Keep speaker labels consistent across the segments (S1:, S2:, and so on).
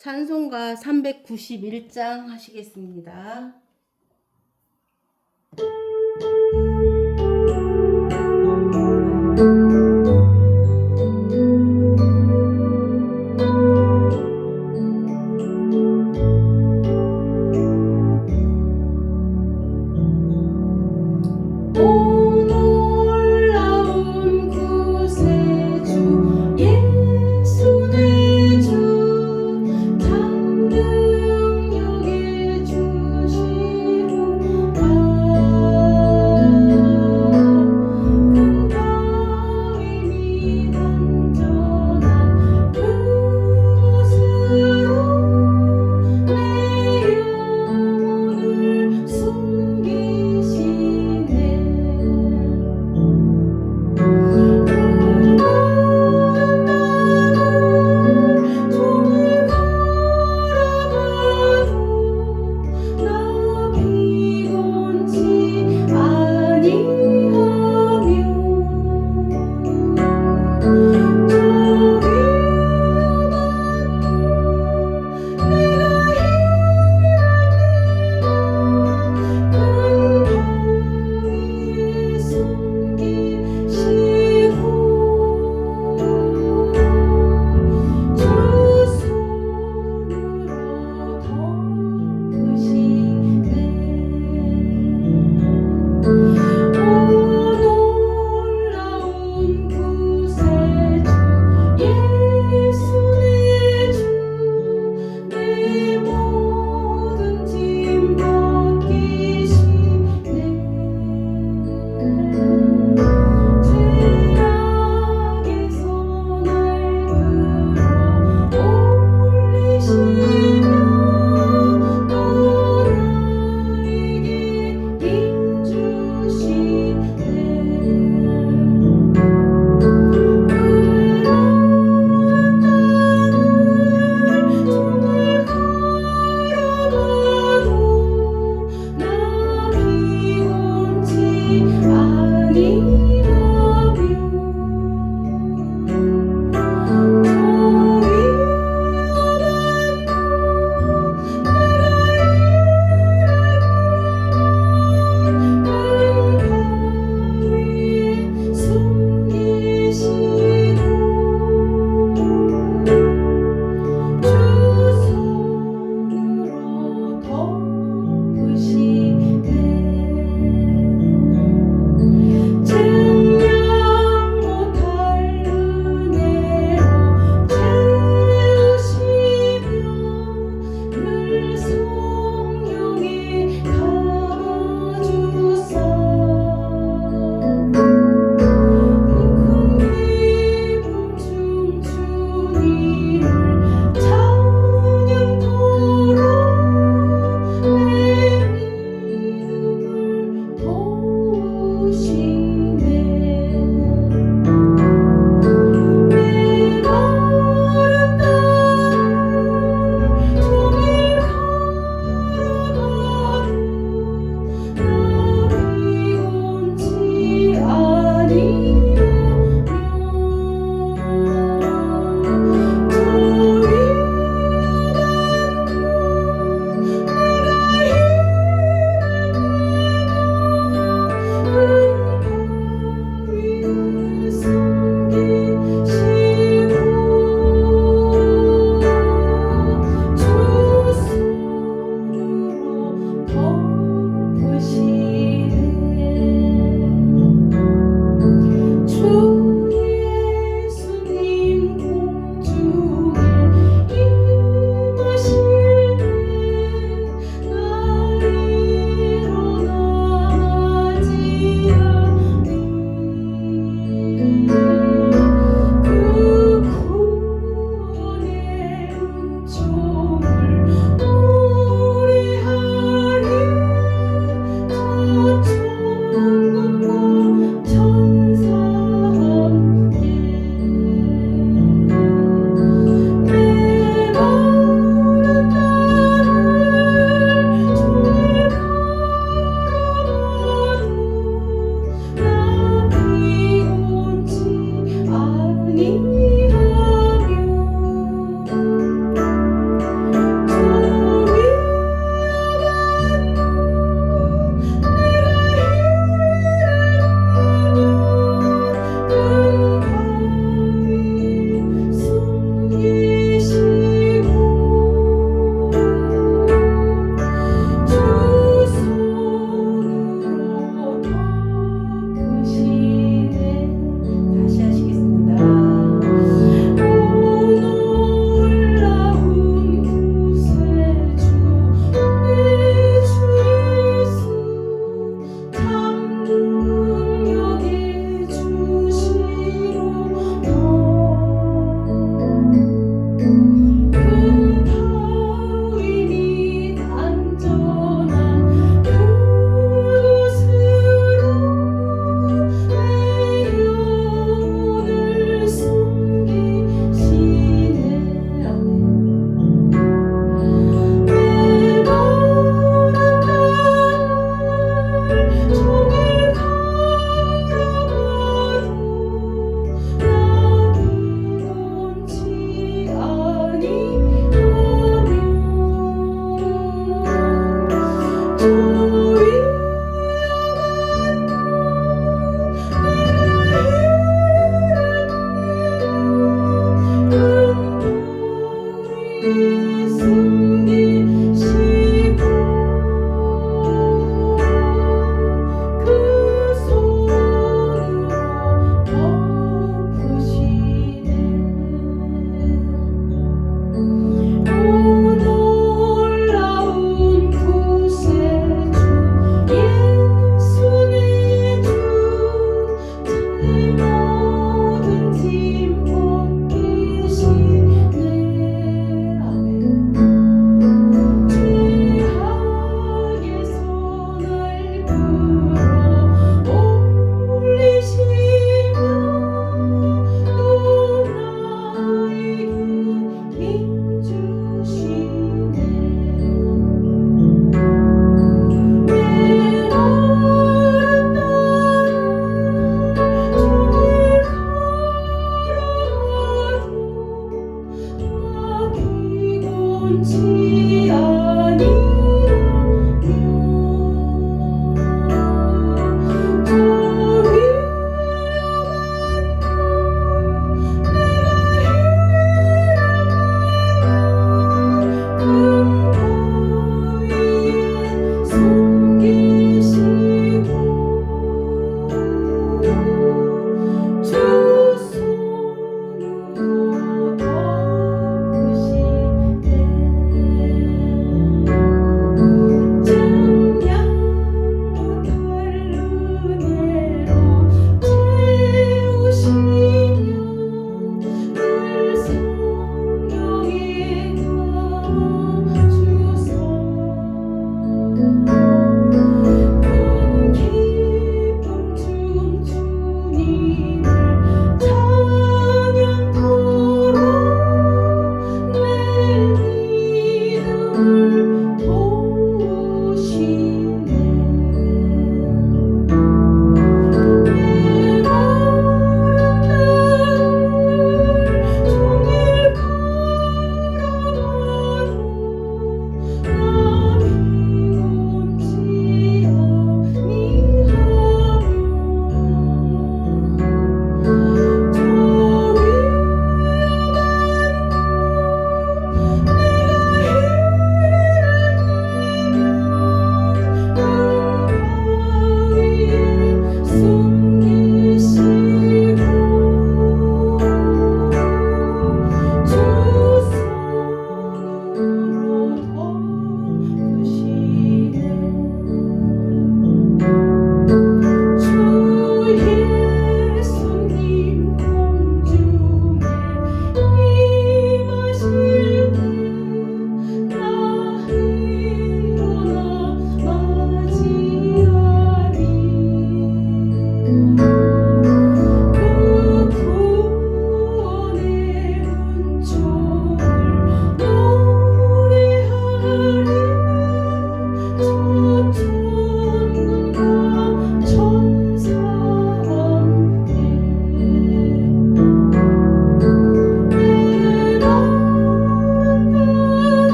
S1: 찬송가 391장 하시겠습니다.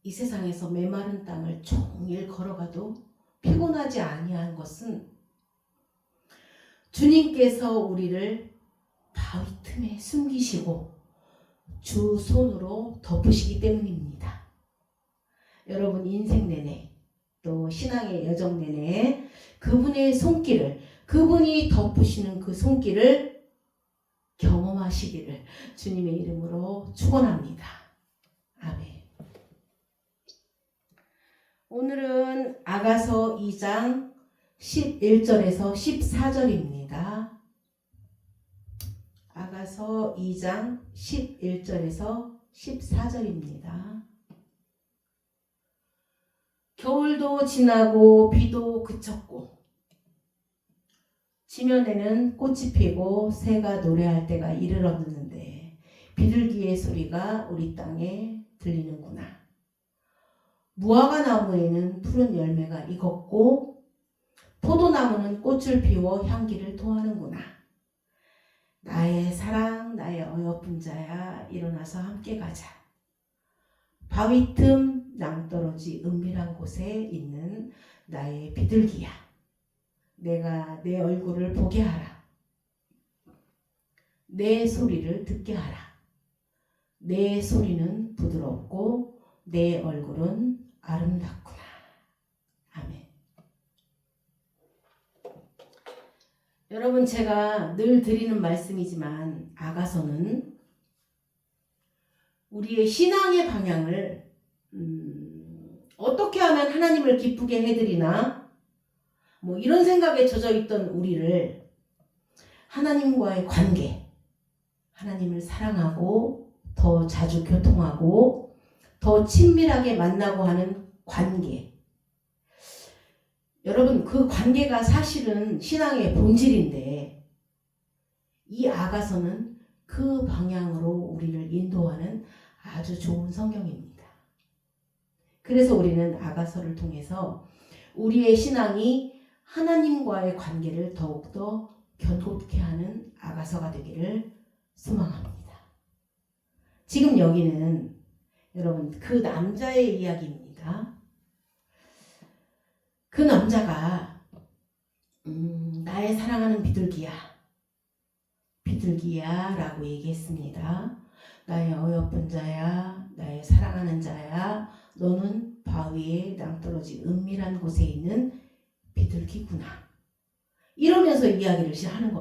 S1: 이 세상에서 메마른 땅을 종일 걸어가도 피곤하지 아니한 것은 주님께서 우리를 바위 틈에 숨기시고 주 손으로 덮으시기 때문입니다. 여러분 인생 내내 또 신앙의 여정 내내 그분의 손길을, 그분이 덮으시는 그 손길을 경험하시기를 주님의 이름으로 축원합니다. 아멘. 오늘은 아가서 2장 11절에서 14절입니다. 아가서 2장 11절에서 14절입니다. 겨울도 지나고 비도 그쳤고 지면에는 꽃이 피고 새가 노래할 때가 이르렀는데 비둘기의 소리가 우리 땅에 들리는구나. 무화과 나무에는 푸른 열매가 익었고 포도나무는 꽃을 피워 향기를 토하는구나. 나의 사랑, 나의 어여쁜 자야, 일어나서 함께 가자. 바위 틈 낭떠러지 은밀한 곳에 있는 나의 비둘기야. 내가 내 얼굴을 보게 하라. 내 소리를 듣게 하라. 내 소리는 부드럽고 내 얼굴은 아름답구나. 아멘. 여러분, 제가 늘 드리는 말씀이지만 아가서는 우리의 신앙의 방향을 어떻게 하면 하나님을 기쁘게 해드리나 뭐 이런 생각에 젖어 있던 우리를 하나님과의 관계, 하나님을 사랑하고 더 자주 교통하고 더 친밀하게 만나고 하는 관계. 여러분, 그 관계가 사실은 신앙의 본질인데 이 아가서는 그 방향으로 우리를 인도하는 아주 좋은 성경입니다. 그래서 우리는 아가서를 통해서 우리의 신앙이 하나님과의 관계를 더욱더 견고케 하는 아가서가 되기를 소망합니다. 지금 여기는 여러분 그 남자의 이야기입니다. 그 남자가 나의 사랑하는 비둘기야, 비둘기야 라고 얘기했습니다. 나의 어여쁜 자야, 나의 사랑하는 자야, 너는 바위에 낭떠러지 은밀한 곳에 있는 비둘기구나. 이러면서 이야기를 시작하는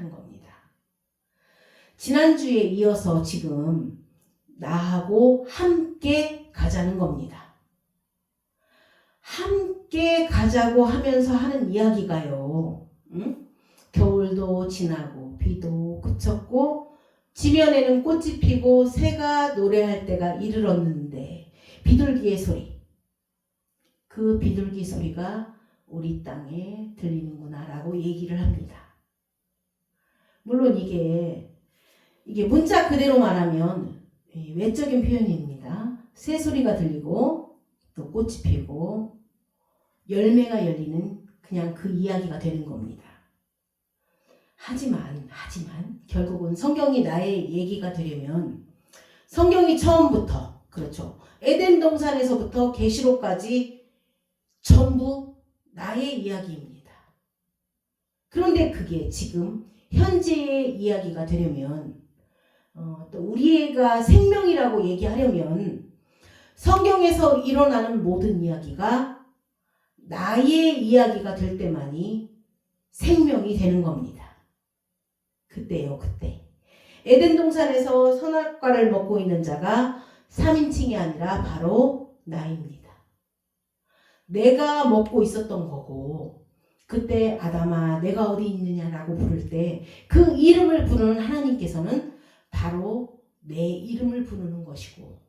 S1: 겁니다. 지난주에 이어서 지금 나하고 함께 가자는 겁니다. 함께 가자고 하면서 하는 이야기가요. 겨울도 지나고 비도 그쳤고 지면에는 꽃이 피고 새가 노래할 때가 이르렀는데 비둘기의 소리, 그 비둘기 소리가 우리 땅에 들리는구나 라고 얘기를 합니다. 물론 이게 문자 그대로 말하면 외적인 표현입니다. 새 소리가 들리고 또 꽃이 피고 열매가 열리는 그냥 그 이야기가 되는 겁니다. 하지만 결국은 성경이 나의 얘기가 되려면 성경이 처음부터, 그렇죠, 에덴 동산에서부터 계시록까지 전부 나의 이야기입니다. 그런데 그게 지금 현재의 이야기가 되려면 또 우리가 생명이라고 얘기하려면 성경에서 일어나는 모든 이야기가 나의 이야기가 될 때만이 생명이 되는 겁니다. 그때요, 그때. 에덴 동산에서 선악과를 먹고 있는 자가 3인칭이 아니라 바로 나입니다. 내가 먹고 있었던 거고 그때 아담아 내가 어디 있느냐라고 부를 때 그 이름을 부르는 하나님께서는 바로 내 이름을 부르는 것이고,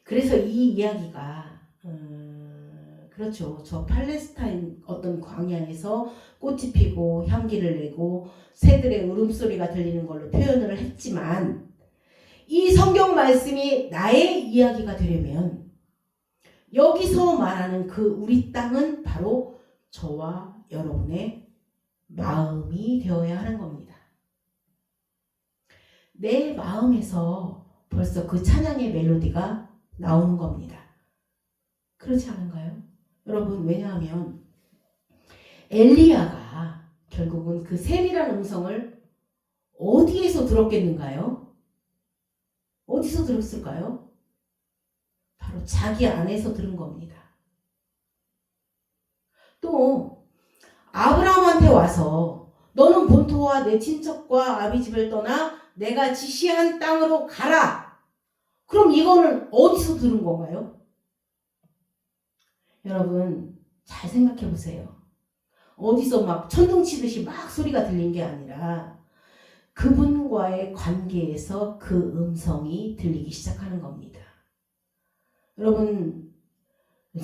S1: 그래서 이 이야기가 그렇죠, 저 팔레스타인 어떤 광야에서 꽃이 피고 향기를 내고 새들의 울음소리가 들리는 걸로 표현을 했지만 이 성경 말씀이 나의 이야기가 되려면 여기서 말하는 그 우리 땅은 바로 저와 여러분의 마음이 되어야 하는 겁니다. 내 마음에서 벌써 그 찬양의 멜로디가 나오는 겁니다. 그렇지 않은가요? 여러분, 왜냐하면 엘리야가 결국은 그 셈이라는 음성을 어디에서 들었겠는가요? 어디서 들었을까요? 바로 자기 안에서 들은 겁니다. 또 아브라함한테 와서 너는 본토와 내 친척과 아비 집을 떠나 내가 지시한 땅으로 가라. 그럼 이거는 어디서 들은 건가요? 여러분 잘 생각해 보세요. 어디서 막 천둥 치듯이 막 소리가 들린 게 아니라 그분과의 관계에서 그 음성이 들리기 시작하는 겁니다. 여러분,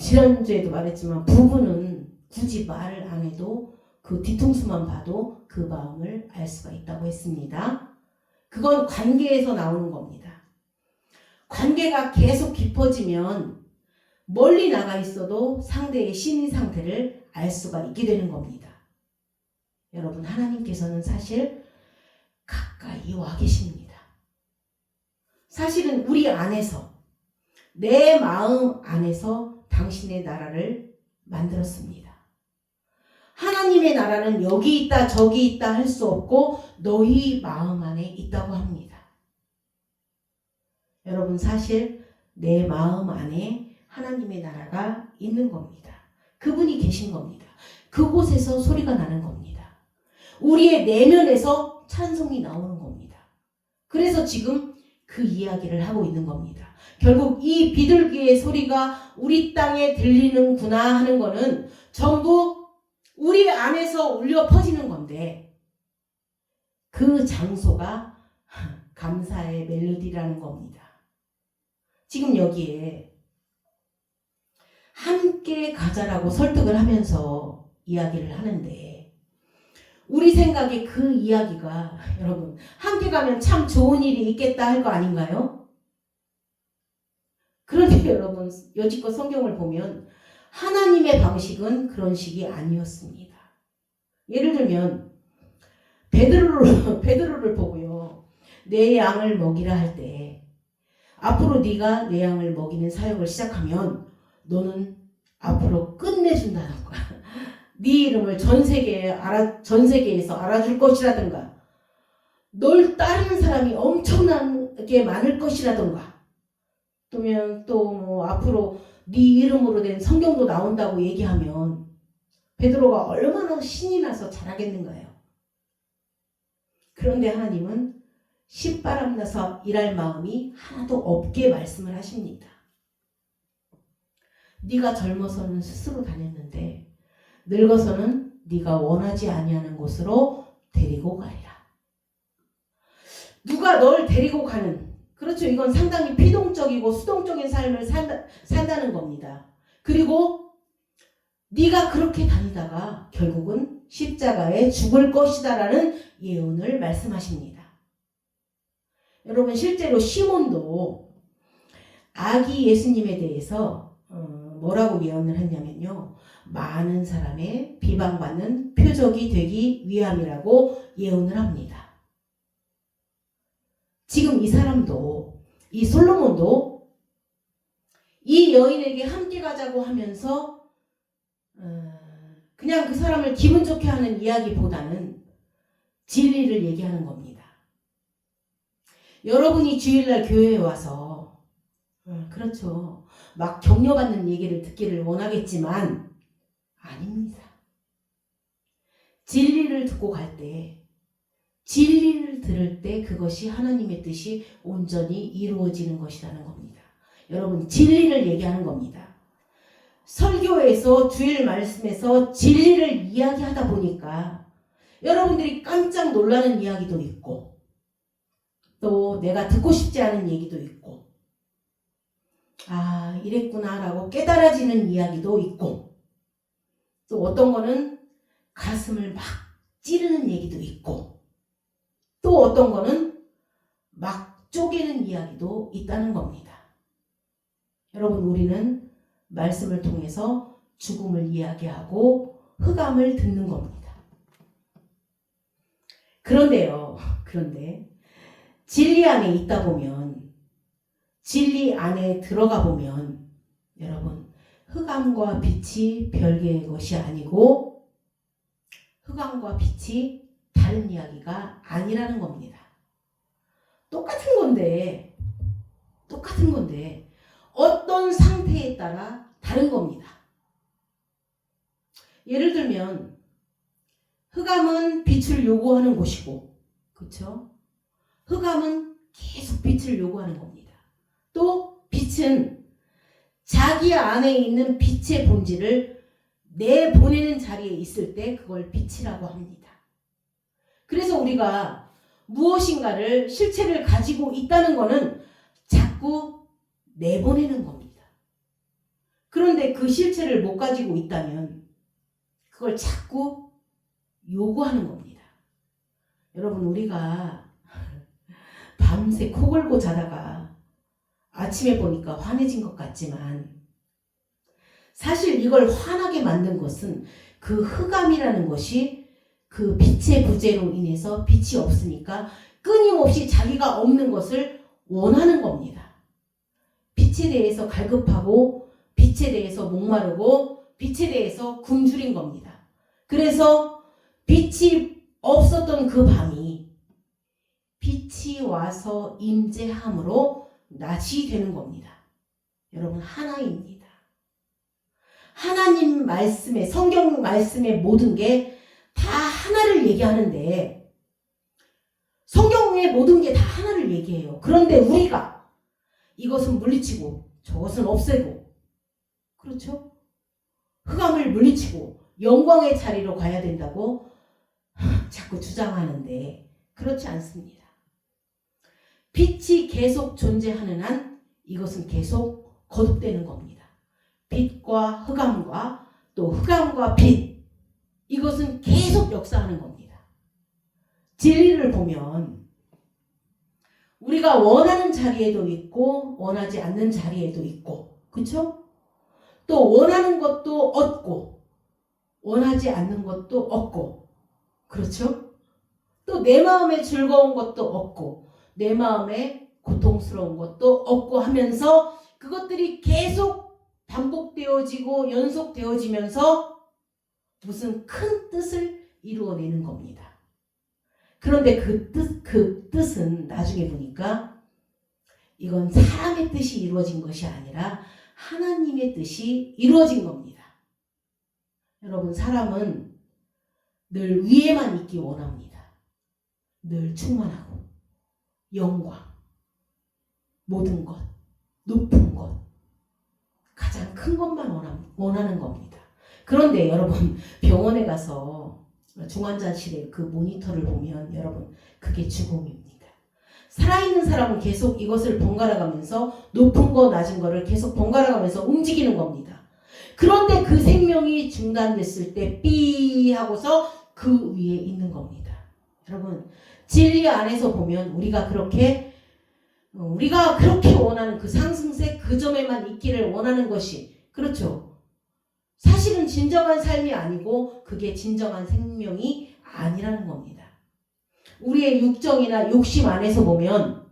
S1: 지난주에도 말했지만 부부는 굳이 말을 안 해도 그 뒤통수만 봐도 그 마음을 알 수가 있다고 했습니다. 그건 관계에서 나오는 겁니다. 관계가 계속 깊어지면 멀리 나가 있어도 상대의 심리 상태를 알 수가 있게 되는 겁니다. 여러분, 하나님께서는 사실 가까이 와 계십니다. 사실은 우리 안에서, 내 마음 안에서 당신의 나라를 만들었습니다. 하나님의 나라는 여기 있다 저기 있다 할 수 없고 너희 마음 안에 있다고 합니다. 여러분, 사실 내 마음 안에 하나님의 나라가 있는 겁니다. 그분이 계신 겁니다. 그곳에서 소리가 나는 겁니다. 우리의 내면에서 찬송이 나오는 겁니다. 그래서 지금 그 이야기를 하고 있는 겁니다. 결국 이 비둘기의 소리가 우리 땅에 들리는구나 하는 거는 전부 우리 안에서 울려 퍼지는 건데, 그 장소가 감사의 멜로디라는 겁니다. 지금 여기에 함께 가자라고 설득을 하면서 이야기를 하는데, 우리 생각에 그 이야기가 여러분 함께 가면 참 좋은 일이 있겠다 할 거 아닌가요? 그런데 여러분, 여지껏 성경을 보면 하나님의 방식은 그런 식이 아니었습니다. 예를 들면 베드로를 보고요, 내 양을 먹이라 할 때 앞으로 네가 내 양을 먹이는 사역을 시작하면 너는 앞으로 끝내준다던가 네 이름을 전 세계에서 알아줄 것이라든가 널 따르는 사람이 엄청나게 많을 것이라든가 또는 앞으로 네 이름으로 된 성경도 나온다고 얘기하면 베드로가 얼마나 신이 나서 잘하겠는가요? 그런데 하나님은 신바람 나서 일할 마음이 하나도 없게 말씀을 하십니다. 네가 젊어서는 스스로 다녔는데 늙어서는 네가 원하지 아니하는 곳으로 데리고 가리라. 누가 널 데리고 가는, 그렇죠, 이건 상당히 피동적이고 수동적인 삶을 산다는 겁니다. 그리고 네가 그렇게 다니다가 결국은 십자가에 죽을 것이다라는 예언을 말씀하십니다. 여러분, 실제로 시몬도 아기 예수님에 대해서 뭐라고 예언을 했냐면요, 많은 사람의 비방받는 표적이 되기 위함이라고 예언을 합니다. 지금 이 사람도, 이 솔로몬도 이 여인에게 함께 가자고 하면서 그냥 그 사람을 기분 좋게 하는 이야기보다는 진리를 얘기하는 겁니다. 여러분이 주일날 교회에 와서 그렇죠, 막 격려받는 얘기를 듣기를 원하겠지만 아닙니다. 진리를 듣고 갈 때, 진리를 들을 때 그것이 하나님의 뜻이 온전히 이루어지는 것이라는 겁니다. 여러분, 진리를 얘기하는 겁니다. 설교에서, 주일 말씀에서 진리를 이야기하다 보니까 여러분들이 깜짝 놀라는 이야기도 있고 또 내가 듣고 싶지 않은 얘기도 있고, 아, 이랬구나 라고 깨달아지는 이야기도 있고, 또 어떤 거는 가슴을 막 찌르는 얘기도 있고, 또 어떤 거는 막 쪼개는 이야기도 있다는 겁니다. 여러분, 우리는 말씀을 통해서 죽음을 이야기하고 흑암을 듣는 겁니다. 그런데 진리 안에 있다 보면, 진리 안에 들어가 보면 여러분, 흑암과 빛이 별개의 것이 아니고 흑암과 빛이 다른 이야기가 아니라는 겁니다. 똑같은 건데 어떤 상태에 따라 다른 겁니다. 예를 들면 흑암은 빛을 요구하는 곳이고, 그렇죠? 흑암은 계속 빛을 요구하는 겁니다. 또 빛은 자기 안에 있는 빛의 본질을 내보내는 자리에 있을 때 그걸 빛이라고 합니다. 그래서 우리가 무엇인가를 실체를 가지고 있다는 것은 자꾸 내보내는 겁니다. 그런데 그 실체를 못 가지고 있다면 그걸 자꾸 요구하는 겁니다. 여러분, 우리가 밤새 코 골고 자다가 아침에 보니까 환해진 것 같지만 사실 이걸 환하게 만든 것은 그 흑암이라는 것이 그 빛의 부재로 인해서 빛이 없으니까 끊임없이 자기가 없는 것을 원하는 겁니다. 빛에 대해서 갈급하고 빛에 대해서 목마르고 빛에 대해서 굶주린 겁니다. 그래서 빛이 없었던 그 밤이 빛이 와서 임재함으로 낮이 되는 겁니다. 여러분, 하나입니다. 하나님 말씀에, 성경 말씀의 모든 게 다 하나를 얘기하는데 성경의 모든 게 다 하나를 얘기해요. 그런데 우리가 이것은 물리치고 저것은 없애고, 그렇죠? 흑암을 물리치고 영광의 자리로 가야 된다고 자꾸 주장하는데 그렇지 않습니다. 빛이 계속 존재하는 한 이것은 계속 거듭되는 겁니다. 빛과 흑암과 또 흑암과 빛, 이것은 계속 역사하는 겁니다. 진리를 보면 우리가 원하는 자리에도 있고 원하지 않는 자리에도 있고, 그렇죠? 또 원하는 것도 얻고 원하지 않는 것도 얻고, 그렇죠? 또 내 마음에 즐거운 것도 얻고 내 마음에 고통스러운 것도 얻고 하면서 그것들이 계속 반복되어지고 연속되어지면서 무슨 큰 뜻을 이루어내는 겁니다. 그런데 그 뜻은 나중에 보니까 이건 사람의 뜻이 이루어진 것이 아니라 하나님의 뜻이 이루어진 겁니다. 여러분, 사람은 늘 위에만 있기 원합니다. 늘 충만하고 영광, 모든 것, 높은 것, 가장 큰 것만 원하는 겁니다. 그런데 여러분, 병원에 가서 중환자실에 그 모니터를 보면 여러분, 그게 죽음입니다. 살아있는 사람은 계속 이것을 번갈아가면서 높은 거 낮은 거를 계속 번갈아가면서 움직이는 겁니다. 그런데 그 생명이 중단됐을 때 삐 하고서 그 위에 있는 겁니다. 여러분, 진리 안에서 보면 우리가 그렇게 원하는 그 상승세 그 점에만 있기를 원하는 것이, 그렇죠? 사실은 진정한 삶이 아니고 그게 진정한 생명이 아니라는 겁니다. 우리의 육정이나 욕심 안에서 보면,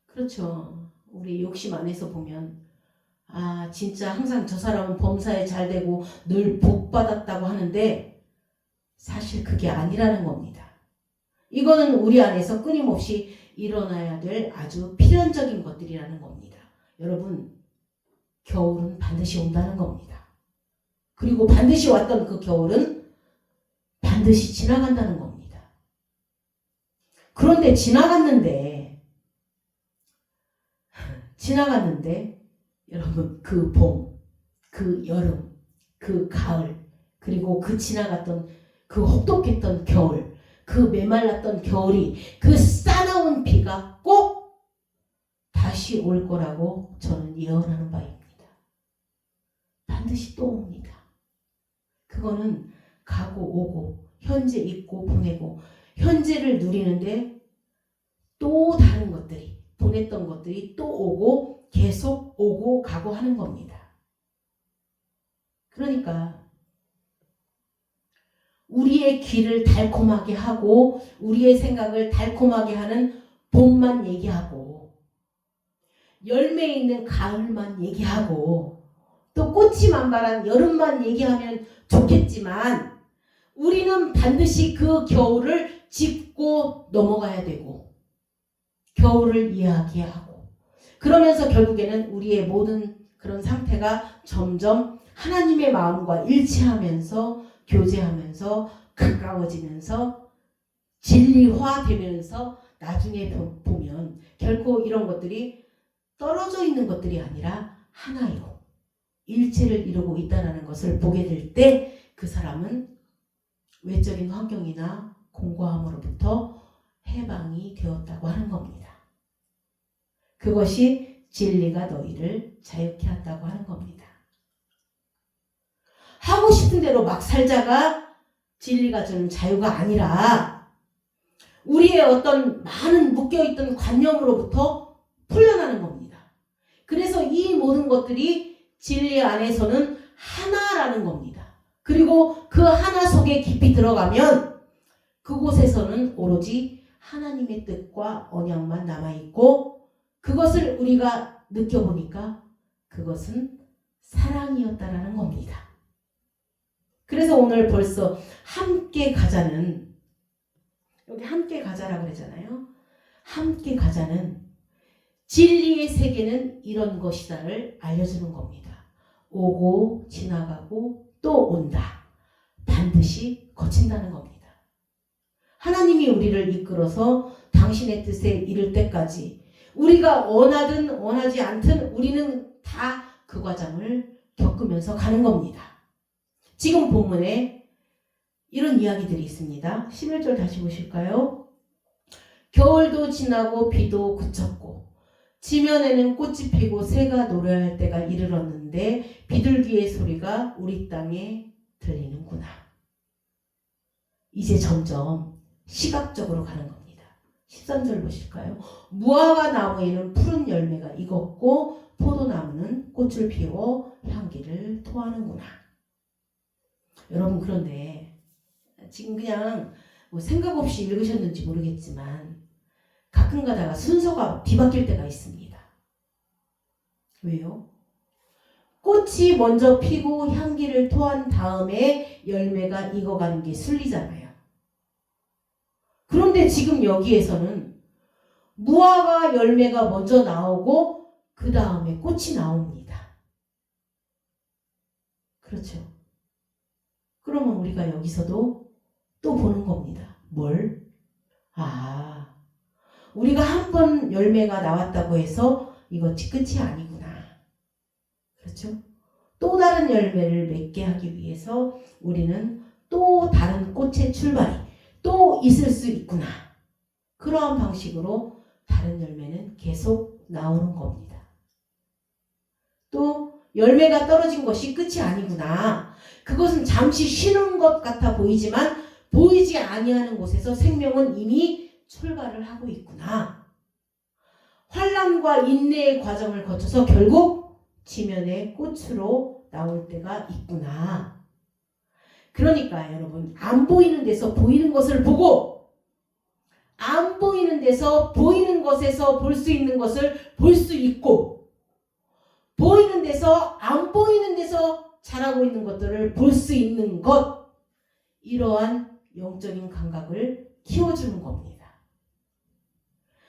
S1: 그렇죠, 우리 욕심 안에서 보면 진짜 항상 저 사람은 범사에 잘 되고 늘 복 받았다고 하는데 사실 그게 아니라는 겁니다. 이거는 우리 안에서 끊임없이 일어나야 될 아주 필연적인 것들이라는 겁니다. 여러분, 겨울은 반드시 온다는 겁니다. 그리고 반드시 왔던 그 겨울은 반드시 지나간다는 겁니다. 그런데 지나갔는데 여러분, 그 봄, 그 여름, 그 가을, 그리고 그 지나갔던 그 혹독했던 겨울, 그 메말랐던 겨울이, 그 싸나운 비가 꼭 다시 올 거라고 저는 예언하는 바입니다. 반드시 또 옵니다. 그거는 가고 오고 현재 있고 보내고, 현재를 누리는데 또 다른 것들이, 보냈던 것들이 또 오고 계속 오고 가고 하는 겁니다. 그러니까 우리의 귀를 달콤하게 하고 우리의 생각을 달콤하게 하는 봄만 얘기하고 열매 있는 가을만 얘기하고 또 꽃이 만발한 여름만 얘기하면 좋겠지만 우리는 반드시 그 겨울을 짚고 넘어가야 되고 겨울을 이야기하고, 그러면서 결국에는 우리의 모든 그런 상태가 점점 하나님의 마음과 일치하면서 교제하면서 가까워지면서 진리화되면서 나중에 보면 결코 이런 것들이 떨어져 있는 것들이 아니라 하나요, 일체를 이루고 있다는 것을 보게 될 때 그 사람은 외적인 환경이나 공고함으로부터 해방이 되었다고 하는 겁니다. 그것이 진리가 너희를 자유케 한다고 하는 겁니다. 하고 싶은 대로 막 살자가 진리가 주는 자유가 아니라 우리의 어떤 많은 묶여있던 관념으로부터 풀려나는 겁니다. 그래서 이 모든 것들이 진리 안에서는 하나라는 겁니다. 그리고 그 하나 속에 깊이 들어가면 그곳에서는 오로지 하나님의 뜻과 언약만 남아있고 그것을 우리가 느껴보니까 그것은 사랑이었다라는 겁니다. 그래서 오늘 벌써 함께 가자는, 여기 함께 가자라고 그러잖아요. 함께 가자는 진리의 세계는 이런 것이다를 알려주는 겁니다. 오고 지나가고 또 온다. 반드시 거친다는 겁니다. 하나님이 우리를 이끌어서 당신의 뜻에 이를 때까지 우리가 원하든 원하지 않든 우리는 다 그 과정을 겪으면서 가는 겁니다. 지금 본문에 이런 이야기들이 있습니다. 11절 다시 보실까요? 겨울도 지나고 비도 그쳤고 지면에는 꽃이 피고 새가 노래할 때가 이르렀는데 비둘기의 소리가 우리 땅에 들리는구나. 이제 점점 시각적으로 가는 겁니다. 13절 보실까요? 무화과 나무에는 푸른 열매가 익었고 포도나무는 꽃을 피워 향기를 토하는구나. 여러분, 그런데 지금 그냥 뭐 생각 없이 읽으셨는지 모르겠지만 가끔 가다가 순서가 뒤바뀔 때가 있습니다. 왜요? 꽃이 먼저 피고 향기를 토한 다음에 열매가 익어가는 게 순리잖아요. 그런데 지금 여기에서는 무화과 열매가 먼저 나오고 그 다음에 꽃이 나옵니다. 그렇죠? 그러면 우리가 여기서도 또 보는 겁니다. 뭘? 우리가 한 번 열매가 나왔다고 해서 이것이 끝이 아니구나. 그렇죠? 또 다른 열매를 맺게 하기 위해서 우리는 또 다른 꽃의 출발이 또 있을 수 있구나. 그러한 방식으로 다른 열매는 계속 나오는 겁니다. 또 열매가 떨어진 것이 끝이 아니구나. 그것은 잠시 쉬는 것 같아 보이지만 보이지 아니하는 곳에서 생명은 이미 출발을 하고 있구나. 환난과 인내의 과정을 거쳐서 결국 지면의 꽃으로 나올 때가 있구나. 그러니까 여러분, 안 보이는 데서 보이는 것을 보고 안 보이는 데서 보이는 것에서 볼 수 있는 것을 볼 수 있고 보이는 데서 안 보이는 데서 자라고 있는 것들을 볼 수 있는 것, 이러한 영적인 감각을 키워주는 겁니다.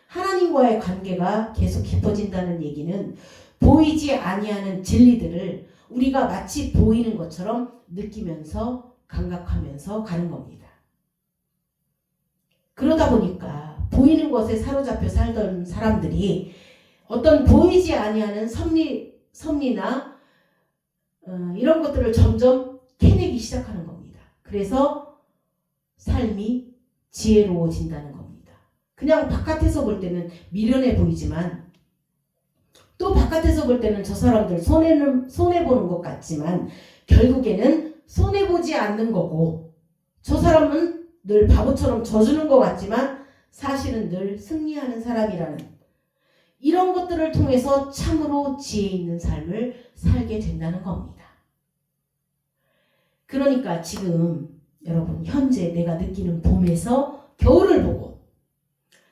S1: 하나님과의 관계가 계속 깊어진다는 얘기는 보이지 아니하는 진리들을 우리가 마치 보이는 것처럼 느끼면서 감각하면서 가는 겁니다. 그러다 보니까 보이는 것에 사로잡혀 살던 사람들이 어떤 보이지 아니하는 섭리나 이런 것들을 점점 캐내기 시작하는 겁니다. 그래서 삶이 지혜로워진다는 겁니다. 그냥 바깥에서 볼 때는 미련해 보이지만 또 바깥에서 볼 때는 저 사람들 손해보는 것 같지만 결국에는 손해보지 않는 거고 저 사람은 늘 바보처럼 져주는 것 같지만 사실은 늘 승리하는 사람이라는 이런 것들을 통해서 참으로 지혜 있는 삶을 살게 된다는 겁니다. 그러니까 지금 여러분 현재 내가 느끼는 봄에서 겨울을 보고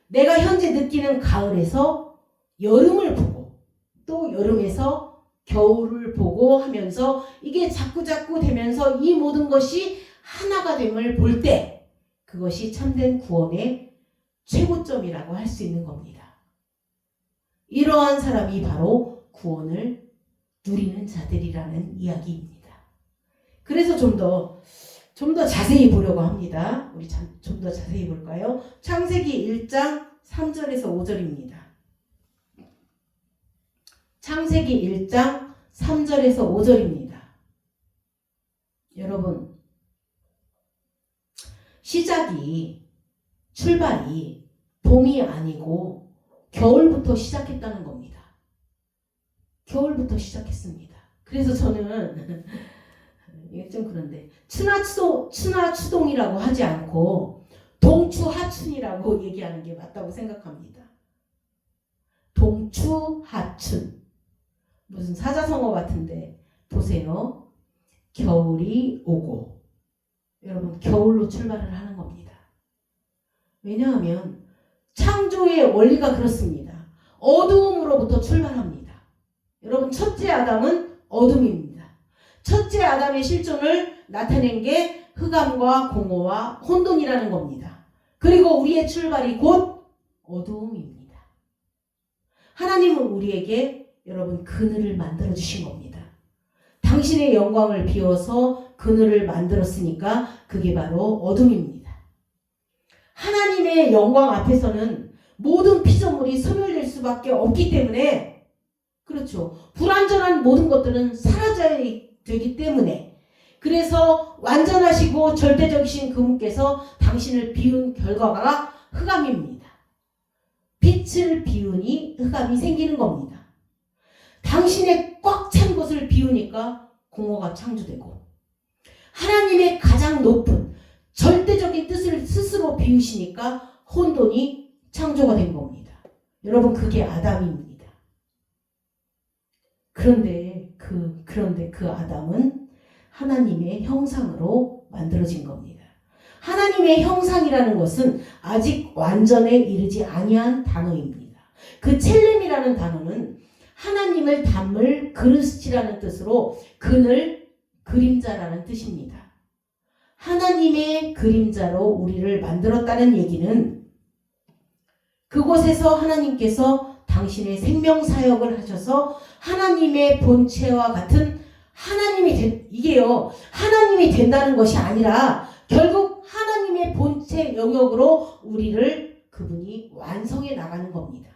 S1: 내가 현재 느끼는 가을에서 여름을 보고 또 여름에서 겨울을 보고 하면서 이게 자꾸자꾸 되면서 이 모든 것이 하나가 됨을 볼 때 그것이 참된 구원의 최고점이라고 할 수 있는 겁니다. 이러한 사람이 바로 구원을 누리는 자들이라는 이야기입니다. 그래서 좀 더 자세히 보려고 합니다. 우리 좀 더 자세히 볼까요? 창세기 1장 3절에서 5절입니다. 창세기 1장 3절에서 5절입니다. 여러분, 출발이 봄이 아니고 겨울부터 시작했다는 겁니다. 겨울부터 시작했습니다. 그래서 저는 이게 좀 그런데 추나추동이라고 하지 않고 동추하춘이라고 얘기하는 게 맞다고 생각합니다. 동추하춘. 무슨 사자성어 같은데 보세요. 겨울이 오고. 여러분 겨울로 출발을 하는 겁니다. 왜냐하면 창조의 원리가 그렇습니다. 어두움으로부터 출발합니다. 여러분 첫째 아담은 어둠입니다. 첫째 아담의 실존을 나타낸 게 흑암과 공허와 혼돈이라는 겁니다. 그리고 우리의 출발이 곧 어두움입니다. 하나님은 우리에게 여러분 그늘을 만들어 주신 겁니다. 당신의 영광을 비워서 그늘을 만들었으니까 그게 바로 어둠입니다. 하나님의 영광 앞에서는 모든 피조물이 소멸될 수밖에 없기 때문에, 그렇죠, 불완전한 모든 것들은 사라져야 되기 때문에, 그래서 완전하시고 절대적이신 그분께서 당신을 비운 결과가 흑암입니다. 빛을 비우니 흑암이 생기는 겁니다. 당신의 꽉 찬 것을 비우니까 공허가 창조되고, 하나님의 가장 높은 절대적인 뜻을 스스로 비우시니까 혼돈이 창조가 된 겁니다. 여러분 그게 아담입니다. 그런데 그 아담은 하나님의 형상으로 만들어진 겁니다. 하나님의 형상이라는 것은 아직 완전에 이르지 아니한 단어입니다. 그 첼렘이라는 단어는 하나님을 담을 그릇이라는 뜻으로 그늘, 그림자라는 뜻입니다. 하나님의 그림자로 우리를 만들었다는 얘기는 그곳에서 하나님께서 당신의 생명사역을 하셔서 하나님의 본체와 같은 하나님이 된다는 것이 아니라 결국 하나님의 본체 영역으로 우리를 그분이 완성해 나가는 겁니다.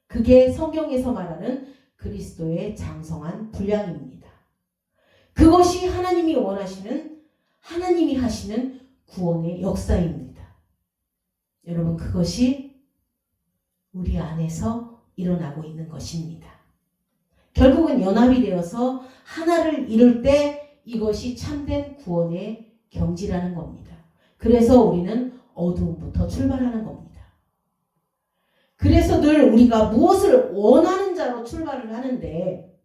S1: 그게 성경에서 말하는 그리스도의 장성한 분량입니다. 그것이 하나님이 하시는 구원의 역사입니다. 여러분 그것이 우리 안에서 일어나고 있는 것입니다. 결국은 연합이 되어서 하나를 이룰 때 이것이 참된 구원의 경지라는 겁니다. 그래서 우리는 어두움부터 출발하는 겁니다. 그래서 늘 우리가 무엇을 원하는 자로 출발을 하는데,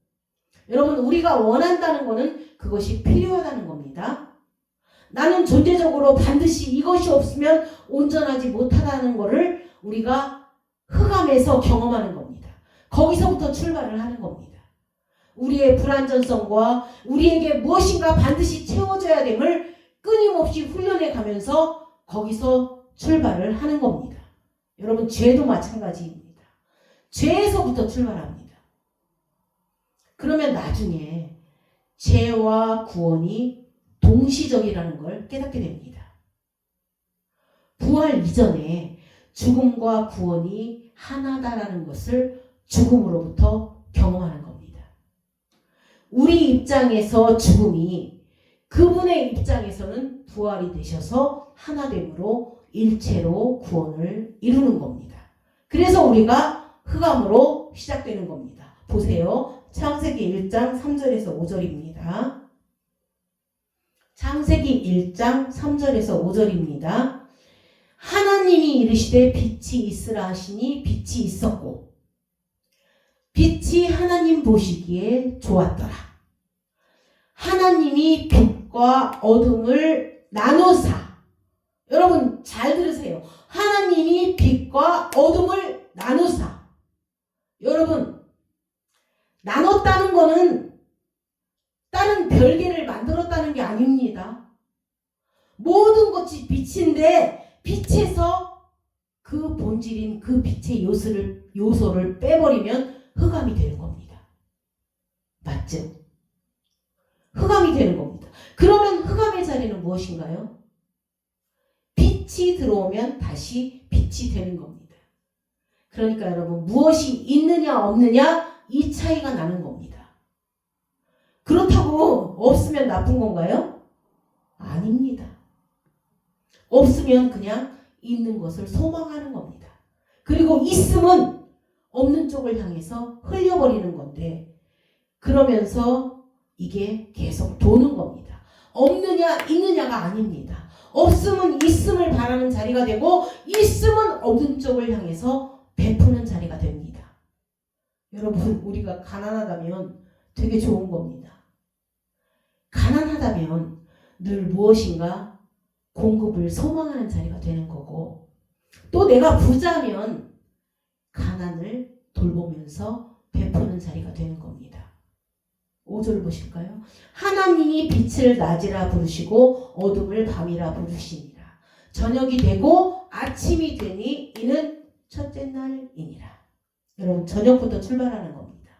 S1: 여러분 우리가 원한다는 것은 그것이 필요하다는 겁니다. 나는 존재적으로 반드시 이것이 없으면 온전하지 못하다는 것을 우리가 흑암에서 경험하는 겁니다. 거기서부터 출발을 하는 겁니다. 우리의 불완전성과 우리에게 무엇인가 반드시 채워져야 됨을 끊임없이 훈련해 가면서 거기서 출발을 하는 겁니다. 여러분 죄도 마찬가지입니다. 죄에서부터 출발합니다. 그러면 나중에 죄와 구원이 동시적이라는 걸 깨닫게 됩니다. 부활 이전에 죽음과 구원이 하나다라는 것을 죽음으로부터 경험하는 겁니다. 우리 입장에서 죽음이 그분의 입장에서는 부활이 되셔서 하나됨으로 일체로 구원을 이루는 겁니다. 그래서 우리가 흑암으로 시작되는 겁니다. 보세요. 창세기 1장 3절에서 5절입니다. 창세기 1장 3절에서 5절입니다. 하나님이 이르시되 빛이 있으라 하시니 빛이 있었고 빛이 하나님 보시기에 좋았더라. 하나님이 빛과 어둠을 나누사. 여러분 잘 들으세요. 하나님이 빛과 어둠을 나누사. 여러분 나눴다는 거는 다른 별개를 만들었다는 게 아닙니다. 모든 것이 빛인데 빛에서 그 본질인 그 빛의 요소를 빼버리면 흑암이 되는 겁니다. 맞죠? 흑암이 되는 겁니다. 그러면 흑암의 자리는 무엇인가요? 빛이 들어오면 다시 빛이 되는 겁니다. 그러니까 여러분 무엇이 있느냐 없느냐 이 차이가 나는 겁니다. 그렇다고 없으면 나쁜 건가요? 아닙니다. 없으면 그냥 있는 것을 소망하는 겁니다. 그리고 있음은 없는 쪽을 향해서 흘려버리는 건데 그러면서 이게 계속 도는 겁니다. 없느냐 있느냐가 아닙니다. 없음은 있음을 바라는 자리가 되고 있음은 없는 쪽을 향해서 베푸는 자리가 됩니다. 여러분 우리가 가난하다면 되게 좋은 겁니다. 가난하다면 늘 무엇인가 공급을 소망하는 자리가 되는 거고 또 내가 부자면 가난을 돌보면서 베푸는 자리가 되는 겁니다. 5절 보실까요? 하나님이 빛을 낮이라 부르시고 어둠을 밤이라 부르시니라. 저녁이 되고 아침이 되니 이는 첫째 날이니라. 여러분 저녁부터 출발하는 겁니다.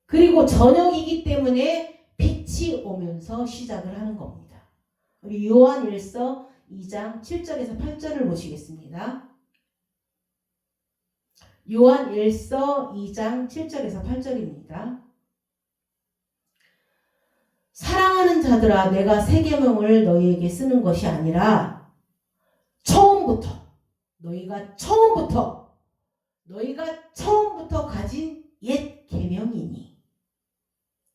S1: 그리고 저녁이기 때문에 빛이 오면서 시작을 하는 겁니다. 우리 요한일서 2장 7절에서 8절을 보시겠습니다. 요한일서 2장 7절에서 8절입니다. 사랑하는 자들아 내가 새 계명을 너희에게 쓰는 것이 아니라 너희가 처음부터 가진 옛 계명이니.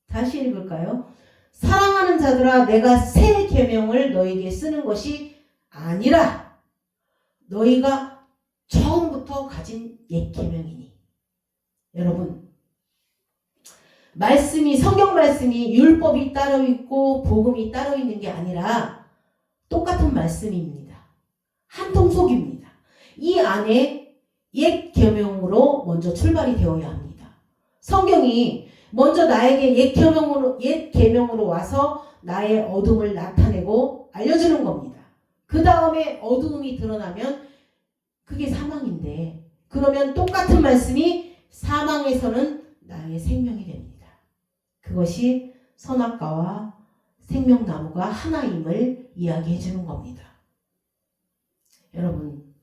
S1: 다시 읽을까요? 사랑하는 자들아 내가 새 계명을 너희에게 쓰는 것이 아니라 너희가 처음부터 가진 옛 계명이니. 여러분 성경 말씀이 율법이 따로 있고 복음이 따로 있는 게 아니라 똑같은 말씀입니다. 한 통속입니다. 이 안에 옛 계명으로 먼저 출발이 되어야 합니다. 성경이 먼저 나에게 옛 계명으로 와서 나의 어둠을 나타내고 알려주는 겁니다. 그 다음에 어두움이 드러나면 그게 사망인데 그러면 똑같은 말씀이 사망에서는 나의 생명이 됩니다. 그것이 선악과와 생명나무가 하나임을 이야기해 주는 겁니다. 여러분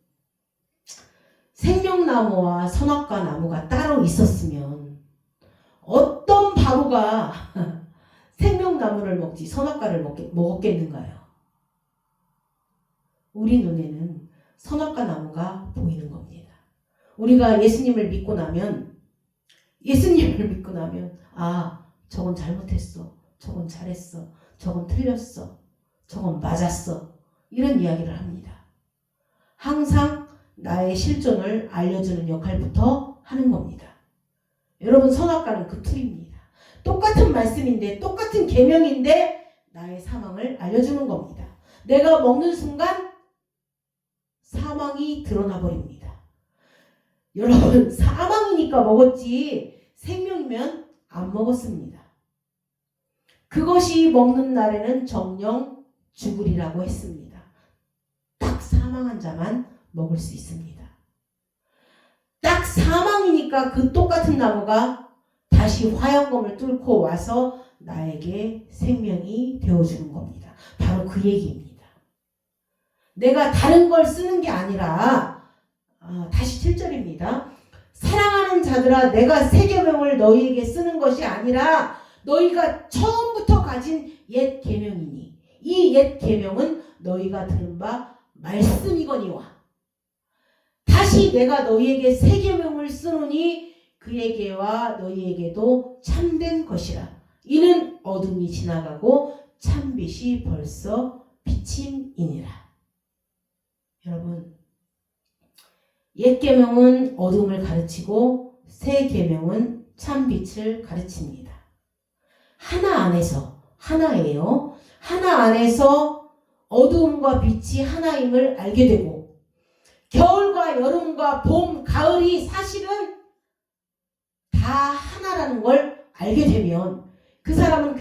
S1: 생명나무와 선악과 나무가 따로 있었으면 어떤 바보가 생명나무를 먹지 선악과를 먹었겠는가요? 우리 눈에는 선악과 나무가 보이는 겁니다. 우리가 예수님을 믿고 나면 아 저건 잘못했어. 저건 잘했어. 저건 틀렸어. 저건 맞았어. 이런 이야기를 합니다. 항상 나의 실존을 알려주는 역할부터 하는 겁니다. 여러분 선악과는 그 틀입니다. 똑같은 말씀인데 똑같은 계명인데 나의 사망을 알려주는 겁니다. 내가 먹는 순간 사망이 드러나 버립니다. 여러분 사망이니까 먹었지 생명이면 안 먹었습니다. 그것이 먹는 날에는 정령 죽으리라고 했습니다. 딱 사망한 자만 먹을 수 있습니다. 딱 사망이니까 그 똑같은 나무가 다시 화영검을 뚫고 와서 나에게 생명이 되어주는 겁니다. 바로 그 얘기입니다. 내가 다른 걸 쓰는 게 아니라 다시 7절입니다. 사랑하는 자들아 내가 새 계명을 너희에게 쓰는 것이 아니라 너희가 처음부터 가진 옛 계명이니 이 옛 계명은 너희가 들은 바 말씀이거니와 다시 내가 너희에게 새 계명을 쓰노니 그에게와 너희에게도 참된 것이라. 이는 어둠이 지나가고 참빛이 벌써 비침이니라. 여러분 옛 계명은 어둠을 가르치고 새 계명은 참빛을 가르칩니다. 하나예요. 하나 안에서 어두움과 빛이 하나임을 알게 되고 겨울과 여름과 봄, 가을이 사실은 다 하나라는 걸 알게 되면 그 사람은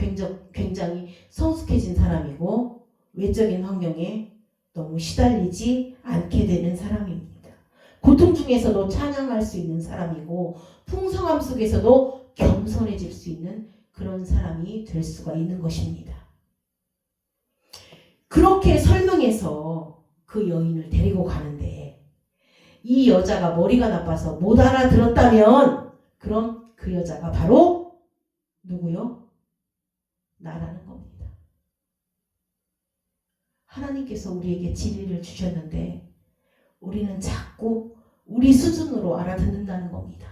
S1: 굉장히 성숙해진 사람이고 외적인 환경에 너무 시달리지 않게 되는 사람입니다. 고통 중에서도 찬양할 수 있는 사람이고 풍성함 속에서도 겸손해질 수 있는 그런 사람이 될 수가 있는 것입니다. 그렇게 설명해서 그 여인을 데리고 가는데 이 여자가 머리가 나빠서 못 알아들었다면 그럼 그 여자가 바로 누구요? 나라는 겁니다. 하나님께서 우리에게 진리를 주셨는데 우리는 자꾸 우리 수준으로 알아듣는다는 겁니다.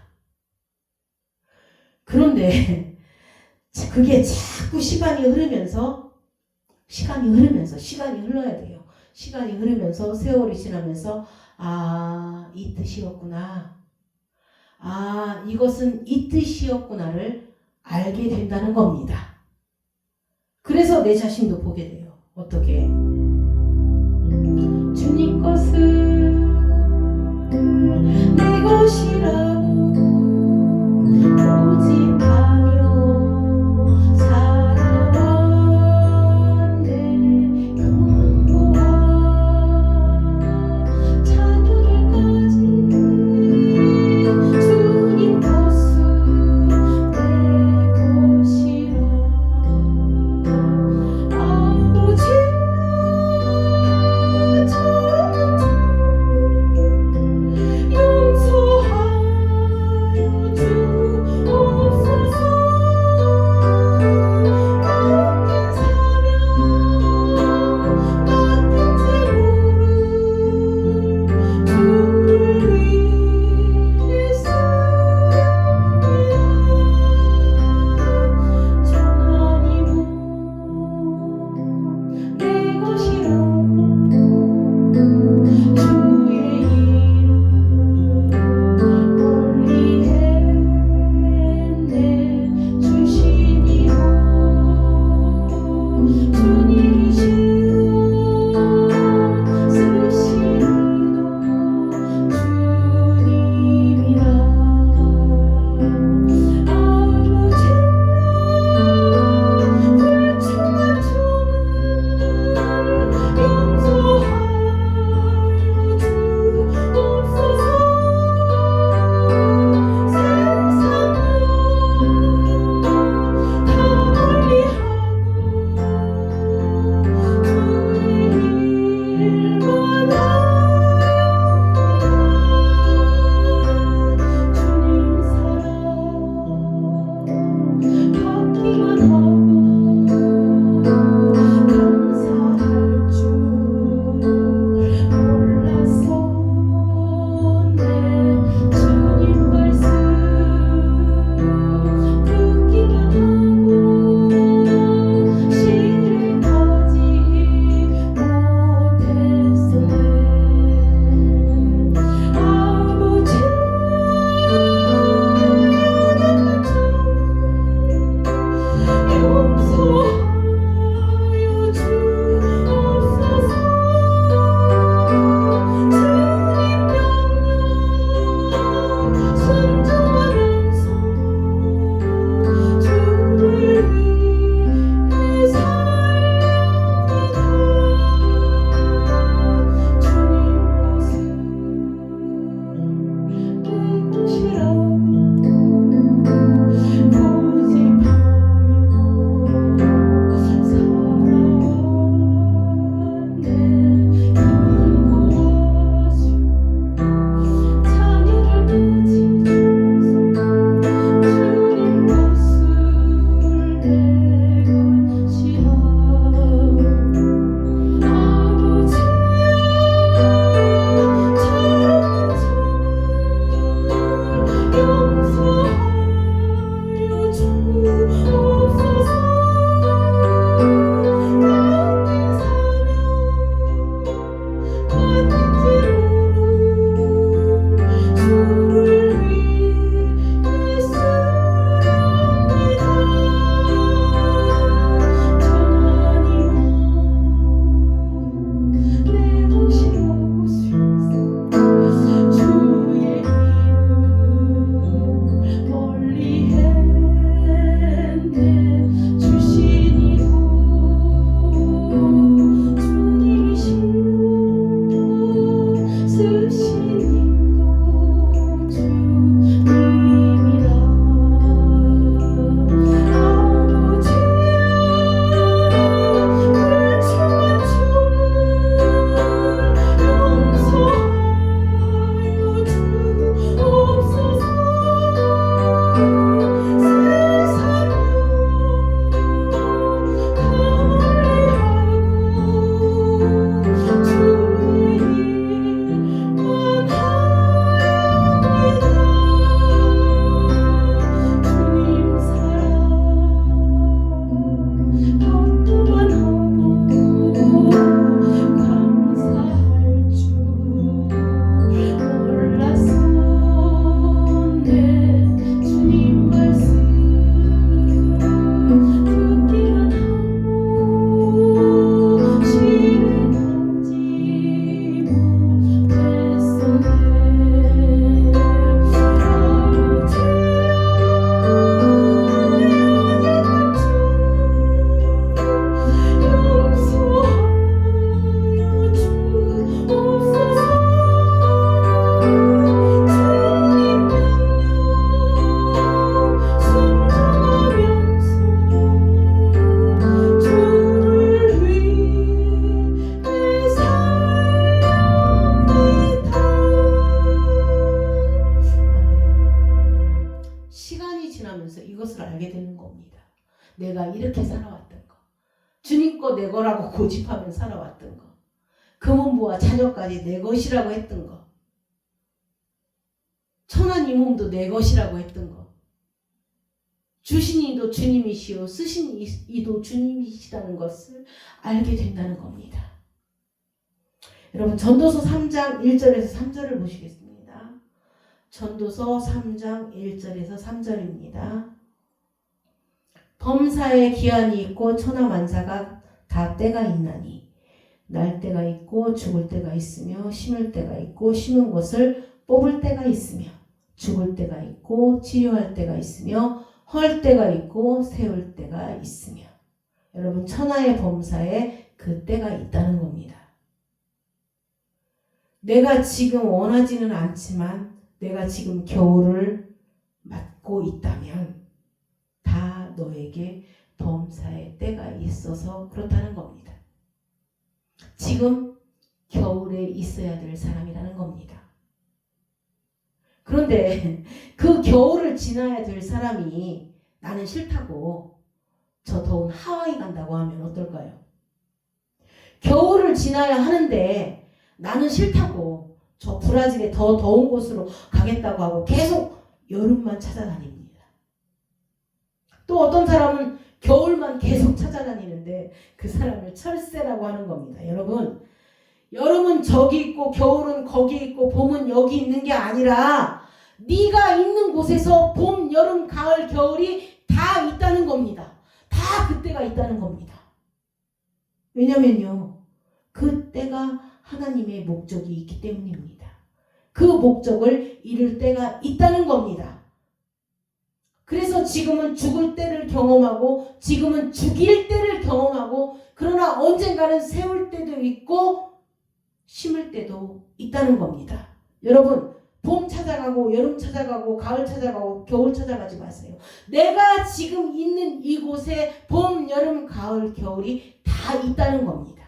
S1: 그런데 그게 자꾸 시간이 흘러야 돼요. 시간이 흐르면서 세월이 지나면서 이 뜻이었구나. 이것은 이 뜻이었구나를 알게 된다는 겁니다. 그래서 내 자신도 보게 돼요. 어떻게? 주님 것은 내 것이라고 고집하며 살아왔네. 영원과 자녀들까지 주님 것은 내 것이라. 아버지처럼 용서 이것을 알게 되는 겁니다. 내가 이렇게 살아왔던 거. 주님 거 내 거라고 고집하며 살아왔던 거. 금은부와 자녀까지 내 것이라고 했던 거. 천한 이 몸도 내 것이라고 했던 거. 주신 이도 주님이시오 쓰신 이도 주님이시라는 것을 알게 된다는 겁니다. 여러분 전도서 3장 1절에서 3절을 보시겠습니다. 전도서 3장 1절에서 3절입니다. 범사에 기한이 있고 천하만사가 다 때가 있나니 날 때가 있고 죽을 때가 있으며 심을 때가 있고 심은 것을 뽑을 때가 있으며 죽을 때가 있고 치료할 때가 있으며 헐 때가 있고 세울 때가 있으며 여러분 천하의 범사에 그 때가 있다는 겁니다. 내가 지금 원하지는 않지만 내가 지금 겨울을 맞고 있다면 다 너에게 범사의 때가 있어서 그렇다는 겁니다. 지금 겨울에 있어야 될 사람이라는 겁니다. 그런데 그 겨울을 지나야 될 사람이 나는 싫다고 저 더운 하와이 간다고 하면 어떨까요? 겨울을 지나야 하는데 나는 싫다고 저 브라질의 더 더운 곳으로 가겠다고 하고 계속 여름만 찾아다닙니다. 또 어떤 사람은 겨울만 계속 찾아다니는데 그 사람을 철새라고 하는 겁니다. 여러분, 여름은 저기 있고 겨울은 거기 있고 봄은 여기 있는 게 아니라 네가 있는 곳에서 봄, 여름, 가을, 겨울이 다 있다는 겁니다. 다 그때가 있다는 겁니다. 왜냐면요, 그때가 하나님의 목적이 있기 때문입니다. 그 목적을 이룰 때가 있다는 겁니다. 그래서 지금은 죽을 때를 경험하고 지금은 죽일 때를 경험하고 그러나 언젠가는 세울 때도 있고 심을 때도 있다는 겁니다. 여러분, 봄 찾아가고 여름 찾아가고 가을 찾아가고 겨울 찾아가지 마세요. 내가 지금 있는 이곳에 봄, 여름, 가을, 겨울이 다 있다는 겁니다.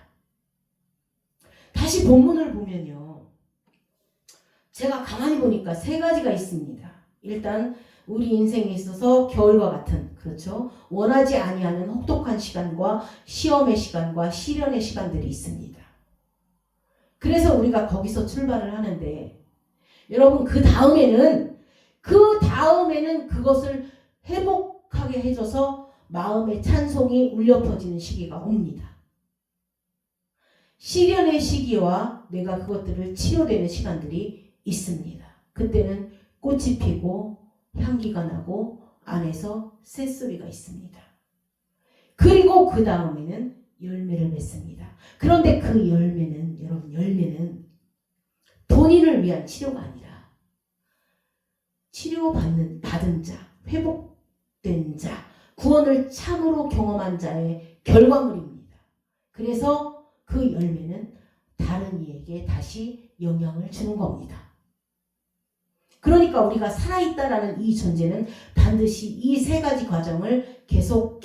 S1: 다시 본문을 보면요. 제가 가만히 보니까 세 가지가 있습니다. 일단 우리 인생에 있어서 겨울과 같은, 그렇죠? 원하지 아니하는 혹독한 시간과 시험의 시간과 시련의 시간들이 있습니다. 그래서 우리가 거기서 출발을 하는데 여러분 그 다음에는 그것을 회복하게 해줘서 마음의 찬송이 울려 퍼지는 시기가 옵니다. 시련의 시기와 내가 그것들을 치료되는 시간들이 있습니다. 그때는 꽃이 피고 향기가 나고 안에서 새소리가 있습니다. 그리고 그 다음에는 열매를 맺습니다. 그런데 그 열매는 여러분 열매는 본인을 위한 치료가 아니라 치료받은 자, 회복된 자, 구원을 참으로 경험한 자의 결과물입니다. 그래서 그 열매는 다른 이에게 다시 영향을 주는 겁니다. 그러니까 우리가 살아있다라는 이 존재는 반드시 이 세 가지 과정을 계속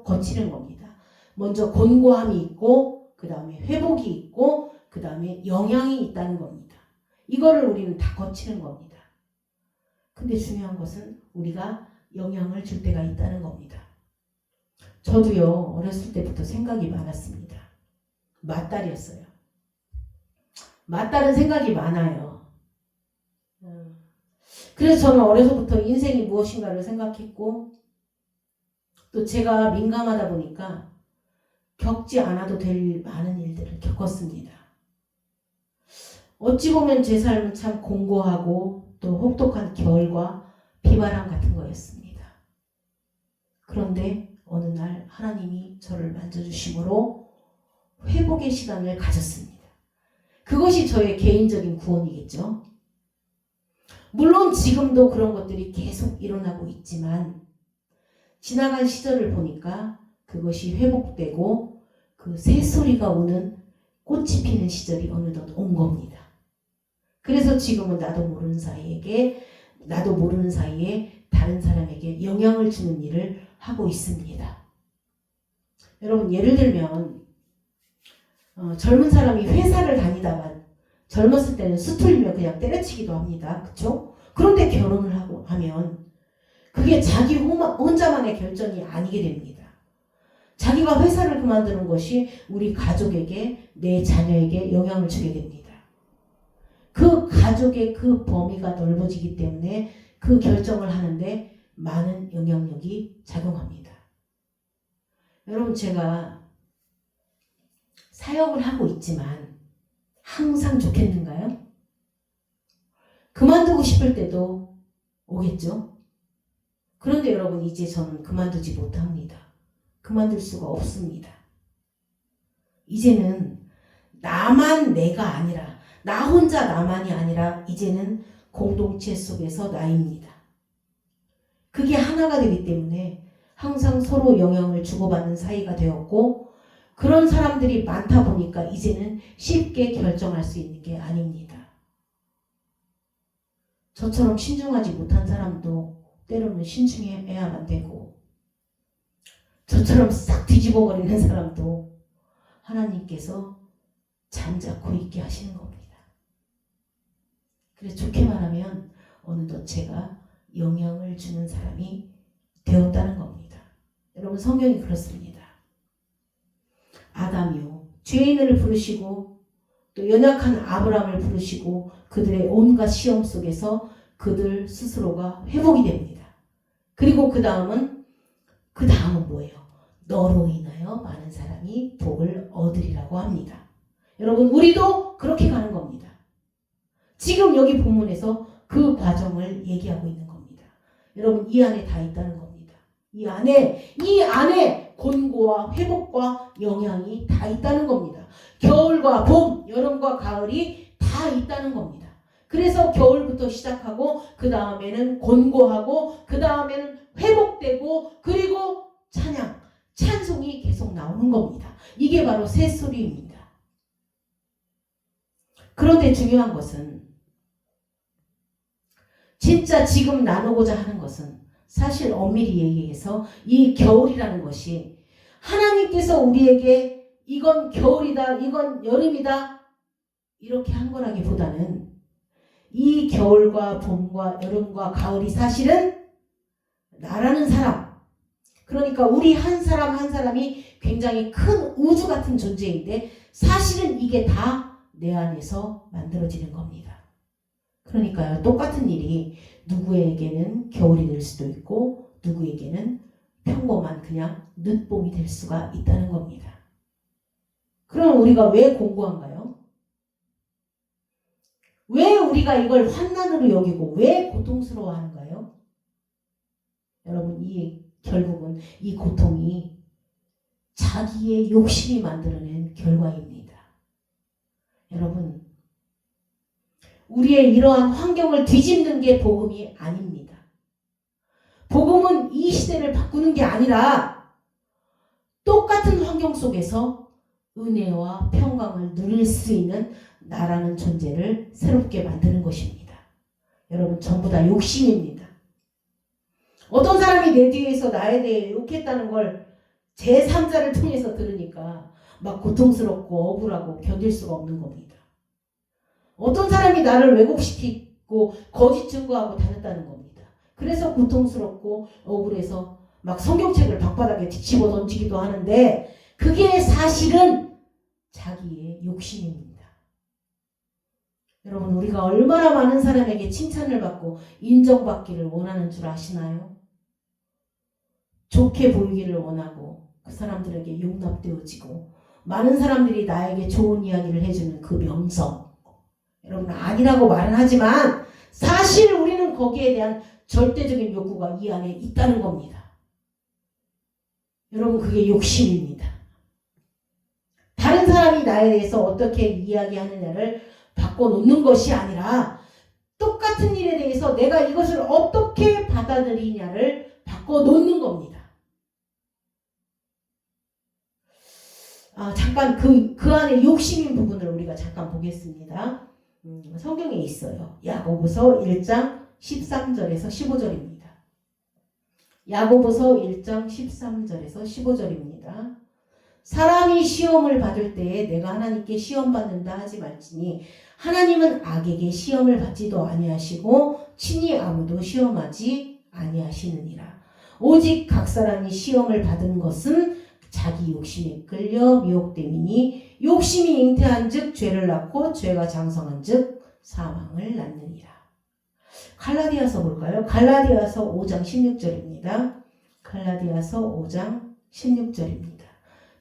S1: 거치는 겁니다. 먼저 곤고함이 있고 그 다음에 회복이 있고 그 다음에 영향이 있다는 겁니다. 이거를 우리는 다 거치는 겁니다. 근데 중요한 것은 우리가 영향을 줄 때가 있다는 겁니다. 저도요 어렸을 때부터 생각이 많았습니다. 맏딸이었어요. 맏딸은 생각이 많아요. 그래서 저는 어려서부터 인생이 무엇인가를 생각했고 또 제가 민감하다 보니까 겪지 않아도 될 많은 일들을 겪었습니다. 어찌 보면 제 삶은 참 공고하고 또 혹독한 겨울과 비바람 같은 거였습니다. 그런데 어느 날 하나님이 저를 만져주심으로 회복의 시간을 가졌습니다. 그것이 저의 개인적인 구원이겠죠. 물론 지금도 그런 것들이 계속 일어나고 있지만 지나간 시절을 보니까 그것이 회복되고 그 새소리가 오는 꽃이 피는 시절이 어느덧 온 겁니다. 그래서 지금은 나도 모르는 사이에 다른 사람에게 영향을 주는 일을 하고 있습니다. 여러분 예를 들면 젊은 사람이 회사를 다니다가 젊었을 때는 수틀리면 그냥 때려치기도 합니다. 그렇죠? 그런데 결혼을 하고 하면 그 그게 자기 혼자만의 결정이 아니게 됩니다. 자기가 회사를 그만두는 것이 우리 가족에게, 내 자녀에게 영향을 주게 됩니다. 그 가족의 그 범위가 넓어지기 때문에 그 결정을 하는데 많은 영향력이 작용합니다. 여러분, 제가 사역을 하고 있지만 항상 좋겠는가요? 그만두고 싶을 때도 오겠죠? 그런데 여러분, 이제 저는 그만두지 못합니다. 그만둘 수가 없습니다. 이제는 나만 내가 아니라, 나 혼자 나만이 아니라 이제는 공동체 속에서 나입니다. 그게 하나가 되기 때문에 항상 서로 영향을 주고받는 사이가 되었고, 그런 사람들이 많다 보니까 이제는 쉽게 결정할 수 있는 게 아닙니다. 저처럼 신중하지 못한 사람도 때로는 신중해야만 되고, 저처럼 싹 뒤집어버리는 사람도 하나님께서 잠자코 있게 하시는 겁니다. 그래서 좋게 말하면 어느덧 제가 영향을 주는 사람이 되었다는 겁니다. 여러분, 성경이 그렇습니다. 아담이요, 죄인을 부르시고 또 연약한 아브라함을 부르시고 그들의 온갖 시험 속에서 그들 스스로가 회복이 됩니다. 그리고 그 다음은 뭐예요? 너로 인하여 많은 사람이 복을 얻으리라고 합니다. 여러분, 우리도 그렇게 가는 겁니다. 지금 여기 본문에서 그 과정을 얘기하고 있는 겁니다. 여러분, 이 안에 다 있다는 겁니다. 이 안에 권고와 회복과 영향이 다 있다는 겁니다. 겨울과 봄, 여름과 가을이 다 있다는 겁니다. 그래서 겨울부터 시작하고 그 다음에는 권고하고 그 다음에는 회복되고 그리고 찬송이 계속 나오는 겁니다. 이게 바로 새소리입니다. 그런데 중요한 것은, 진짜 지금 나누고자 하는 것은, 사실 엄밀히 얘기해서 이 겨울이라는 것이 하나님께서 우리에게 이건 겨울이다, 이건 여름이다 이렇게 한 거라기보다는, 이 겨울과 봄과 여름과 가을이 사실은 나라는 사람, 그러니까 우리 한 사람 한 사람이 굉장히 큰 우주 같은 존재인데 사실은 이게 다 내 안에서 만들어지는 겁니다. 그러니까요, 똑같은 일이 누구에게는 겨울이 될 수도 있고 누구에게는 평범한 그냥 늦봄이 될 수가 있다는 겁니다. 그럼 우리가 왜 공고한가요? 왜 우리가 이걸 환난으로 여기고 왜 고통스러워하는가요? 여러분, 결국은 이 고통이 자기의 욕심이 만들어낸 결과입니다. 여러분, 우리의 이러한 환경을 뒤집는 게 복음이 아닙니다. 복음은 이 시대를 바꾸는 게 아니라 똑같은 환경 속에서 은혜와 평강을 누릴 수 있는 나라는 존재를 새롭게 만드는 것입니다. 여러분, 전부 다 욕심입니다. 어떤 사람이 내 뒤에서 나에 대해 욕했다는 걸 제3자를 통해서 들으니까 막 고통스럽고 억울하고 견딜 수가 없는 겁니다. 어떤 사람이 나를 왜곡시키고 거짓 증거하고 다녔다는 겁니다. 그래서 고통스럽고 억울해서 막 성경책을 방바닥에 뒤집어 던지기도 하는데 그게 사실은 자기의 욕심입니다. 여러분, 우리가 얼마나 많은 사람에게 칭찬을 받고 인정받기를 원하는 줄 아시나요? 좋게 보이기를 원하고 그 사람들에게 용납되어지고 많은 사람들이 나에게 좋은 이야기를 해주는 그 명성, 여러분, 아니라고 말은 하지만 사실 우리는 거기에 대한 절대적인 욕구가 이 안에 있다는 겁니다. 여러분, 그게 욕심입니다. 다른 사람이 나에 대해서 어떻게 이야기하느냐를 바꿔놓는 것이 아니라 똑같은 일에 대해서 내가 이것을 어떻게 받아들이냐를 바꿔놓는 겁니다. 잠깐 그 안에 욕심인 부분을 우리가 잠깐 보겠습니다. 성경에 있어요. 야고보서 1장 13절에서 15절입니다. 야고보서 1장 13절에서 15절입니다. 사람이 시험을 받을 때에 내가 하나님께 시험 받는다 하지 말지니 하나님은 악에게 시험을 받지도 아니하시고 친히 아무도 시험하지 아니하시느니라. 오직 각 사람이 시험을 받은 것은 자기 욕심에 끌려 미혹됨이니 욕심이 잉태한 즉 죄를 낳고 죄가 장성한 즉 사망을 낳느니라. 갈라디아서 볼까요? 갈라디아서 5장 16절입니다. 갈라디아서 5장 16절입니다.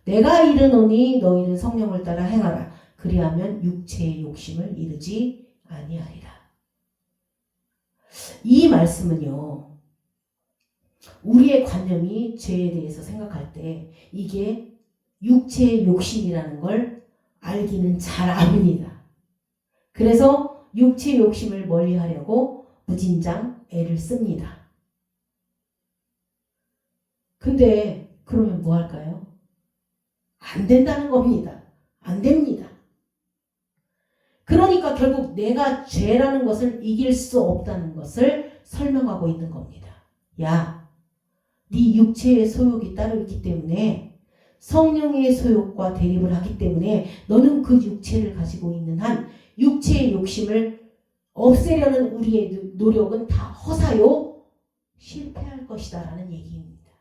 S1: 내가 이르노니 너희는 성령을 따라 행하라. 그리하면 육체의 욕심을 이루지 아니하리라. 이 말씀은요, 우리의 관념이 죄에 대해서 생각할 때 이게 육체의 욕심이라는 걸 알기는 잘 압니다. 그래서 육체의 욕심을 멀리하려고 무진장 애를 씁니다. 근데 그러면 뭐 할까요? 안 된다는 겁니다. 안 됩니다. 그러니까 결국 내가 죄라는 것을 이길 수 없다는 것을 설명하고 있는 겁니다. 야, 네 육체의 소욕이 따로 있기 때문에 성령의 소욕과 대립을 하기 때문에 너는 그 육체를 가지고 있는 한 육체의 욕심을 없애려는 우리의 노력은 다 허사요 실패할 것이다 라는 얘기입니다.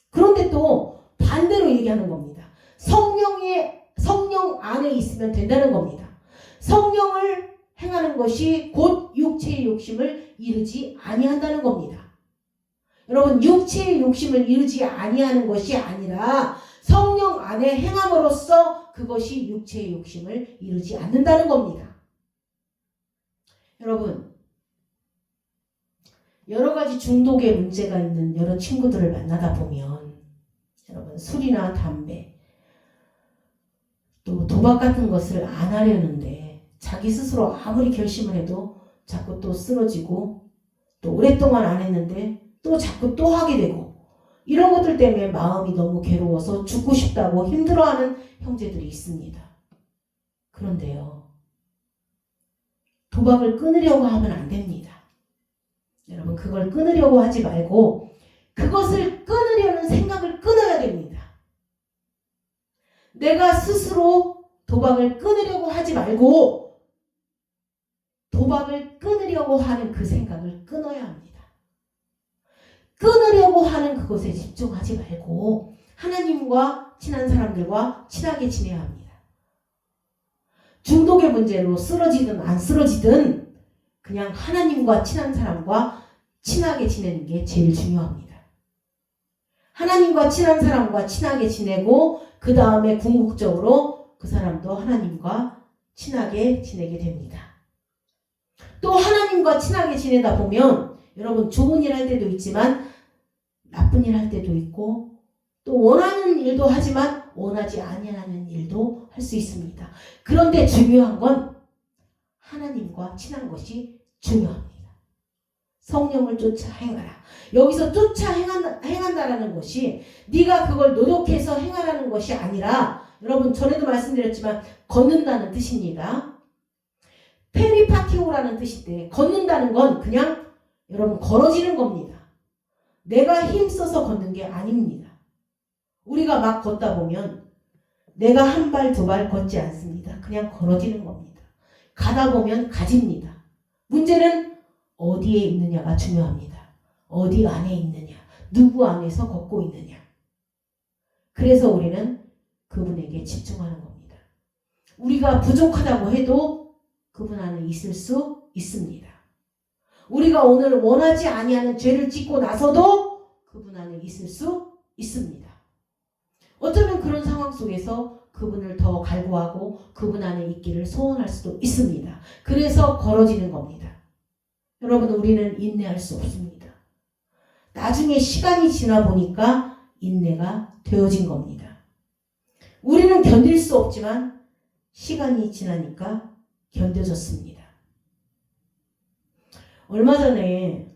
S1: 그런데 또 반대로 얘기하는 겁니다. 성령 안에 있으면 된다는 겁니다. 성령을 행하는 것이 곧 육체의 욕심을 이루지 아니한다는 겁니다. 여러분, 육체의 욕심을 이루지 아니하는 것이 아니라 성령 안에 행함으로써 그것이 육체의 욕심을 이루지 않는다는 겁니다. 여러분, 여러 가지 중독의 문제가 있는 여러 친구들을 만나다 보면 여러분, 술이나 담배 또 도박 같은 것을 안 하려는데 자기 스스로 아무리 결심을 해도 자꾸 또 쓰러지고 또 오랫동안 안 했는데 또 자꾸 또 하게 되고 이런 것들 때문에 마음이 너무 괴로워서 죽고 싶다고 힘들어하는 형제들이 있습니다. 그런데요, 도박을 끊으려고 하면 안 됩니다. 여러분, 그걸 끊으려고 하지 말고 그것을 끊으려는 생각을 끊어야 됩니다. 내가 스스로 도박을 끊으려고 하지 말고 도박을 끊으려고 하는 그 생각을 끊어야 합니다. 끊으려고 하는 그것에 집중하지 말고 하나님과 친한 사람들과 친하게 지내야 합니다. 중독의 문제로 쓰러지든 안 쓰러지든 그냥 하나님과 친한 사람과 친하게 지내는 게 제일 중요합니다. 하나님과 친한 사람과 친하게 지내고 그 다음에 궁극적으로 그 사람도 하나님과 친하게 지내게 됩니다. 또 하나님과 친하게 지내다 보면 여러분, 좋은 일 할 때도 있지만 나쁜 일 할 때도 있고 또 원하는 일도 하지만 원하지 아니하는 일도 할 수 있습니다. 그런데 중요한 건 하나님과 친한 것이 중요합니다. 성령을 쫓아 행하라. 여기서 쫓아 행한다라는 것이 네가 그걸 노력해서 행하라는 것이 아니라 여러분, 전에도 말씀드렸지만 걷는다는 뜻입니다. 페리파티오라는 뜻인데 걷는다는 건 그냥 여러분 걸어지는 겁니다. 내가 힘써서 걷는 게 아닙니다. 우리가 막 걷다 보면 내가 한 발 두 발 걷지 않습니다. 그냥 걸어지는 겁니다. 가다 보면 가집니다. 문제는 어디에 있느냐가 중요합니다. 어디 안에 있느냐, 누구 안에서 걷고 있느냐. 그래서 우리는 그분에게 집중하는 겁니다. 우리가 부족하다고 해도 그분 안에 있을 수 있습니다. 우리가 오늘 원하지 아니하는 죄를 짓고 나서도 그분 안에 있을 수 있습니다. 어쩌면 그런 상황 속에서 그분을 더 갈구하고 그분 안에 있기를 소원할 수도 있습니다. 그래서 걸어지는 겁니다. 여러분, 우리는 인내할 수 없습니다. 나중에 시간이 지나 보니까 인내가 되어진 겁니다. 우리는 견딜 수 없지만 시간이 지나니까 견뎌졌습니다. 얼마 전에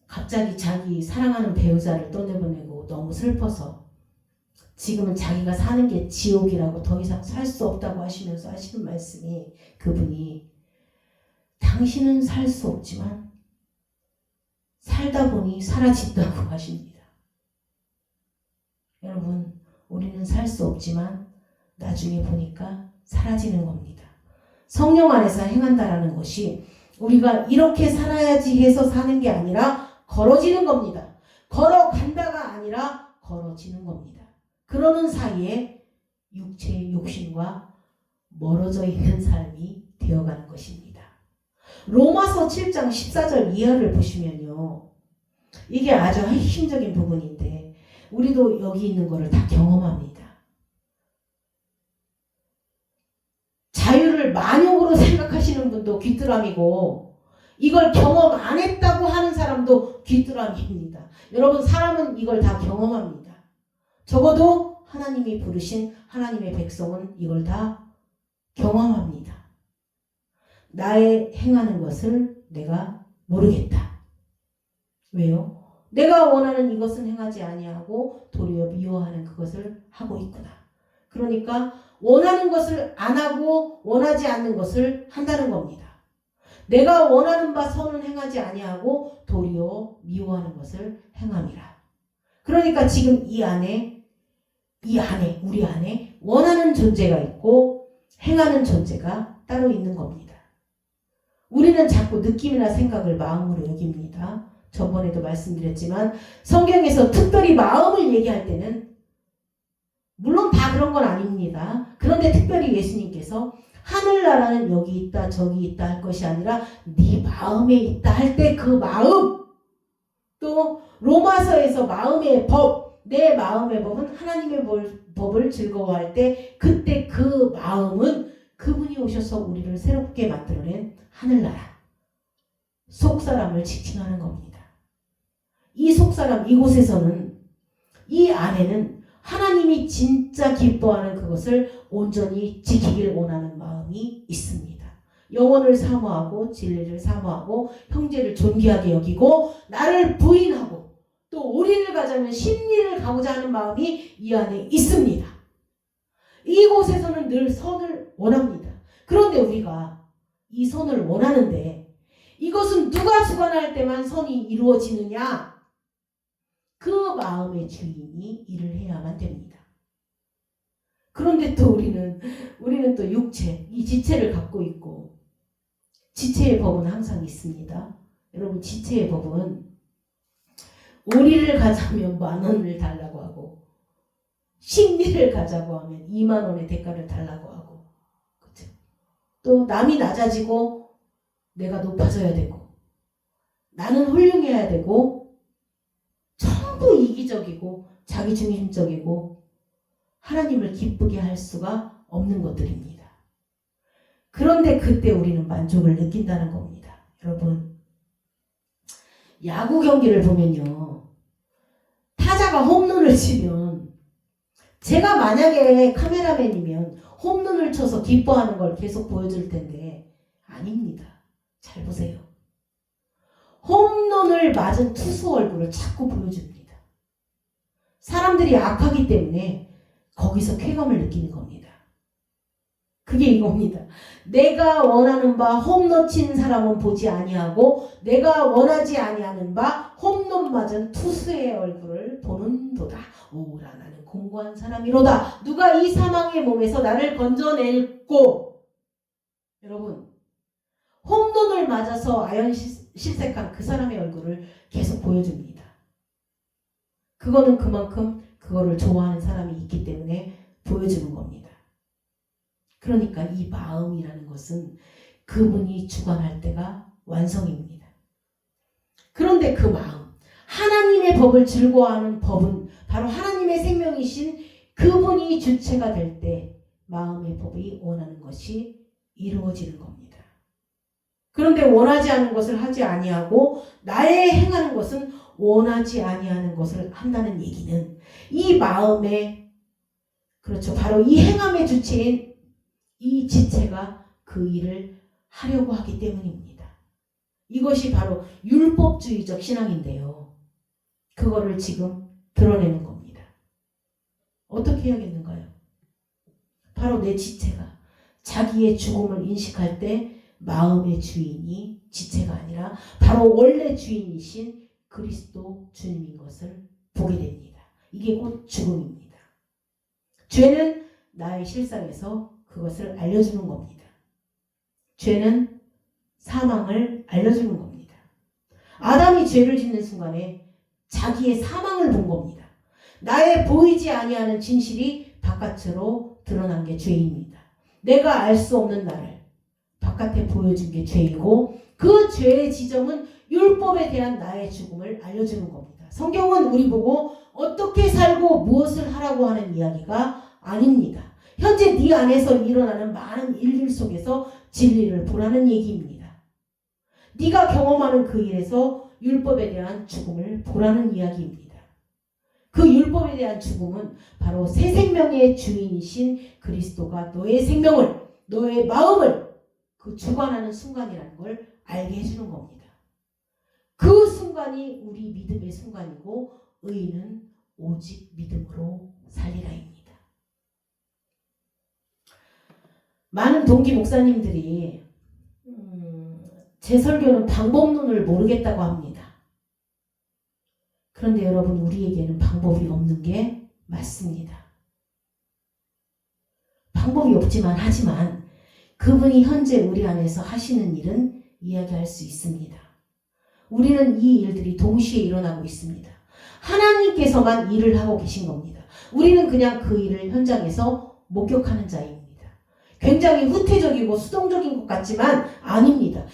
S1: 갑자기 자기 사랑하는 배우자를 떠내보내고 너무 슬퍼서 지금은 자기가 사는 게 지옥이라고 더 이상 살 수 없다고 하시면서 하시는 말씀이, 그분이 당신은 살 수 없지만 살다 보니 사라진다고 하십니다. 여러분, 우리는 살 수 없지만 나중에 보니까 사라지는 겁니다. 성령 안에서 행한다라는 것이 우리가 이렇게 살아야지 해서 사는 게 아니라 걸어지는 겁니다. 걸어간다가 아니라 걸어지는 겁니다. 그러는 사이에 육체의 욕심과 멀어져 있는 삶이 되어가는 것입니다. 로마서 7장 14절 이하를 보시면요. 이게 아주 핵심적인 부분인데 우리도 여기 있는 거를 다 경험합니다. 자유를 만욕으로 생각하시는 분도 귀뚜라미고 이걸 경험 안 했다고 하는 사람도 귀뚜라미입니다. 여러분 사람은 이걸 다 경험합니다. 적어도 하나님이 부르신 하나님의 백성은 이걸 다 경험합니다. 나의 행하는 것을 내가 모르겠다. 왜요? 내가 원하는 이것은 행하지 아니하고 도리어 미워하는 그것을 하고 있구나. 그러니까 원하는 것을 안 하고 원하지 않는 것을 한다는 겁니다. 내가 원하는 바 선은 행하지 아니하고 도리어 미워하는 것을 행함이라. 그러니까 지금 우리 안에 원하는 존재가 있고 행하는 존재가 따로 있는 겁니다. 우리는 자꾸 느낌이나 생각을 마음으로 여깁니다. 저번에도 말씀드렸지만 성경에서 특별히 마음을 얘기할 때는 물론 다 그런 건 아닙니다. 그런데 특별히 예수님께서 하늘나라는 여기 있다 저기 있다 할 것이 아니라 네 마음에 있다 할 때 그 마음, 또 로마서에서 마음의 법, 내 마음의 법은 하나님의 법을 즐거워할 때 그때 그 마음은 그분이 오셔서 우리를 새롭게 만들어낸 하늘나라, 속사람을 지칭하는 겁니다. 이 속사람, 이곳에서는, 이 안에는 하나님이 진짜 기뻐하는 그것을 온전히 지키길 원하는 마음이 있습니다. 영혼을 사모하고 진리를 사모하고 형제를 존귀하게 여기고 나를 부인하고 또 올인을 가자면 심리를 가고자 하는 마음이 이 안에 있습니다. 이곳에서는 늘 선을 원합니다. 그런데 우리가 이 선을 원하는데 이것은 누가 주관할 때만 선이 이루어지느냐? 그 마음의 주인이 일을 해야만 됩니다. 그런데 또 우리는 또 육체, 이 지체를 갖고 있고 지체의 법은 항상 있습니다. 여러분 지체의 법은 오리를 가자면 10,000원을 달라고 하고 식리를 가자고 하면 20,000원의 대가를 달라고 하고 그렇죠? 또 남이 낮아지고 내가 높아져야 되고 나는 훌륭해야 되고 전부 이기적이고 자기중심적이고 하나님을 기쁘게 할 수가 없는 것들입니다. 그런데 그때 우리는 만족을 느낀다는 겁니다. 여러분 야구 경기를 보면요. 타자가 홈런을 치면 제가 만약에 카메라맨이면 홈런을 쳐서 기뻐하는 걸 계속 보여줄 텐데 아닙니다. 잘 보세요. 홈런을 맞은 투수 얼굴을 자꾸 보여줍니다. 사람들이 악하기 때문에 거기서 쾌감을 느끼는 겁니다. 그게 이겁니다. 내가 원하는 바 홈런 친 사람은 보지 아니하고 내가 원하지 아니하는 바 홈런 맞은 투수의 얼굴을 보는도다. 오라 나는 공고한 사람이로다. 누가 이 사망의 몸에서 나를 건져낼꼬. 여러분 홈런을 맞아서 아연 실색한 그 사람의 얼굴을 계속 보여줍니다. 그거는 그만큼 그거를 좋아하는 사람이 있기 때문에 보여주는 겁니다. 그러니까 이 마음이라는 것은 그분이 주관할 때가 완성입니다. 그런데 그 마음, 하나님의 법을 즐거워하는 법은 바로 하나님의 생명이신 그분이 주체가 될 때 마음의 법이 원하는 것이 이루어지는 겁니다. 그런데 원하지 않은 것을 하지 아니하고 나의 행하는 것은 원하지 아니하는 것을 한다는 얘기는 이 마음에 그렇죠. 바로 이 행함의 주체인 이 지체가 그 일을 하려고 하기 때문입니다. 이것이 바로 율법주의적 신앙인데요. 그거를 지금 드러내는 겁니다. 어떻게 해야겠는가요? 바로 내 지체가 자기의 죽음을 인식할 때 마음의 주인이 지체가 아니라 바로 원래 주인이신 그리스도 주님인 것을 보게 됩니다. 이게 곧 죽음입니다. 죄는 나의 실상에서 그것을 알려주는 겁니다. 죄는 사망을 알려주는 겁니다. 아담이 죄를 짓는 순간에 자기의 사망을 본 겁니다. 나의 보이지 아니하는 진실이 바깥으로 드러난 게 죄입니다. 내가 알 수 없는 나를 바깥에 보여준 게 죄이고 그 죄의 지점은 율법에 대한 나의 죽음을 알려주는 겁니다. 성경은 우리 보고 어떻게 살고 무엇을 하라고 하는 이야기가 아닙니다. 현재 네 안에서 일어나는 많은 일들 속에서 진리를 보라는 얘기입니다. 네가 경험하는 그 일에서 율법에 대한 죽음을 보라는 이야기입니다. 그 율법에 대한 죽음은 바로 새 생명의 주인이신 그리스도가 너의 생명을, 너의 마음을 그 주관하는 순간이라는 걸 알게 해주는 겁니다. 그 순간이 우리 믿음의 순간이고 의인은 오직 믿음으로 살리라입니다. 많은 동기 목사님들이 제 설교는 방법론을 모르겠다고 합니다. 그런데 여러분, 우리에게는 방법이 없는 게 맞습니다. 방법이 없지만 하지만 그분이 현재 우리 안에서 하시는 일은 이야기할 수 있습니다. 우리는 이 일들이 동시에 일어나고 있습니다. 하나님께서만 일을 하고 계신 겁니다. 우리는 그냥 그 일을 현장에서 목격하는 자입니다. 굉장히 후퇴적이고 수동적인 것 같지만 아닙니다.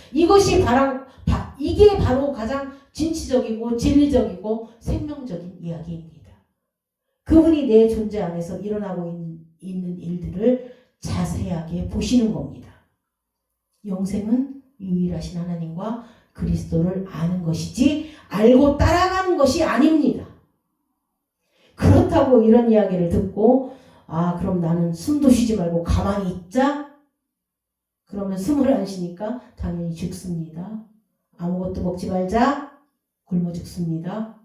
S1: 이게 바로 가장 진취적이고 진리적이고 생명적인 이야기입니다. 그분이 내 존재 안에서 일어나고 있는 일들을 자세하게 보시는 겁니다. 영생은 유일하신 하나님과 그리스도를 아는 것이지 알고 따라가는 것이 아닙니다. 그렇다고 이런 이야기를 듣고 그럼 나는 숨도 쉬지 말고 가만히 있자? 그러면 숨을 안 쉬니까 당연히 죽습니다. 아무것도 먹지 말자? 굶어 죽습니다.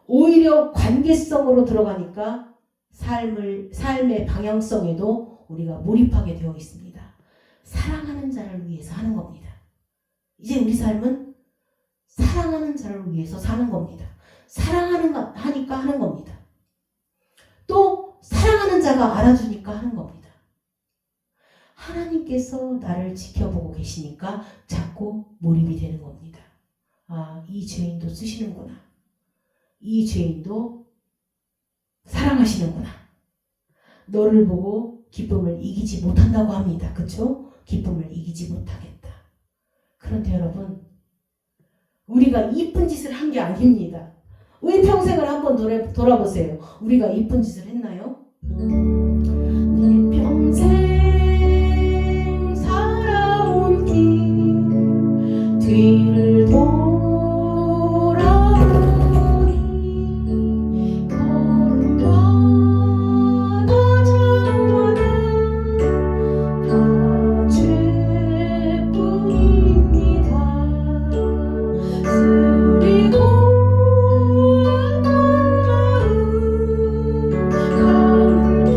S1: 오히려 관계성으로 들어가니까 삶의 방향성에도 우리가 몰입하게 되어 있습니다. 사랑하는 자를 위해서 하는 겁니다. 이제 우리 삶은 사랑하는 자를 위해서 사는 겁니다. 하니까 하는 겁니다. 또 사랑하는 자가 알아주니까 하는 겁니다. 하나님께서 나를 지켜보고 계시니까 자꾸 몰입이 되는 겁니다. 이 죄인도 쓰시는구나. 이 죄인도 사랑하시는구나. 너를 보고 기쁨을 이기지 못한다고 합니다. 그렇죠? 기쁨을 이기지 못하겠다. 그런데 여러분, 우리가 이쁜 짓을 한 게 아닙니다. 우리 평생을 한번 돌아보세요. 우리가 이쁜 짓을 했나요? 내 평생 살아온 길 뒤를 돌아보니 걸음마다 저마다 다 죄뿐입니다. 쓰리고 가는 길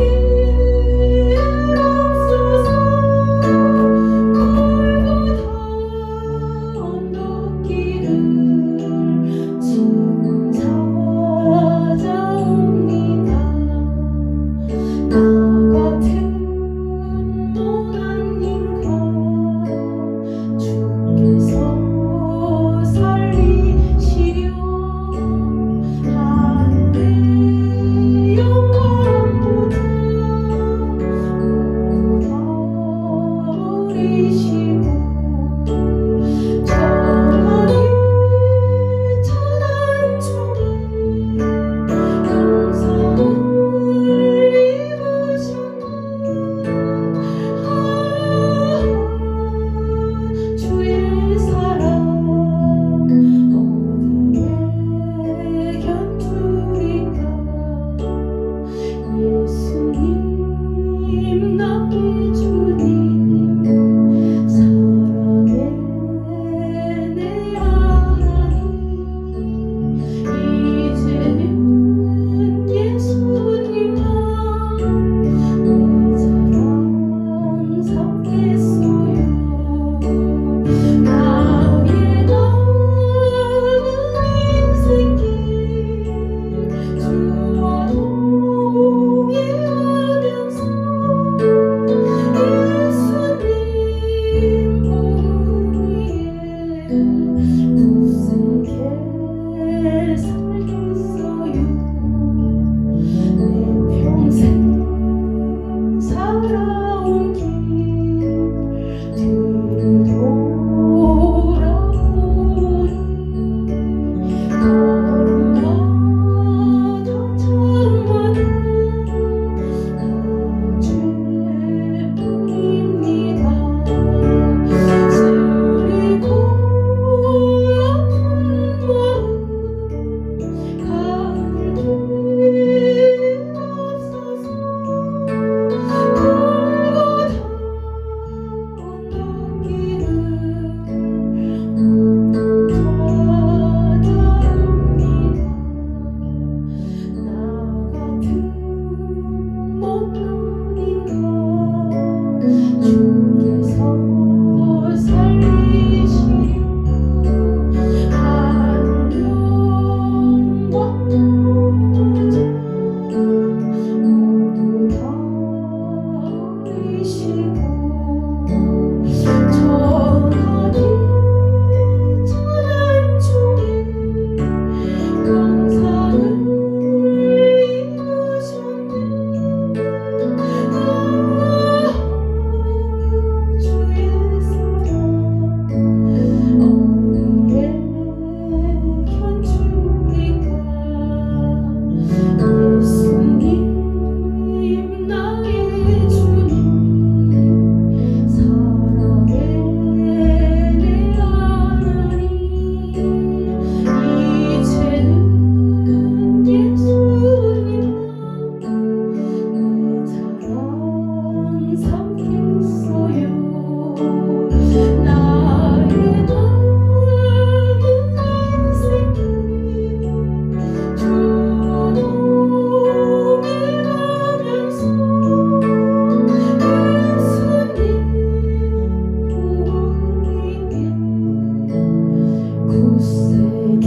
S1: 굳세게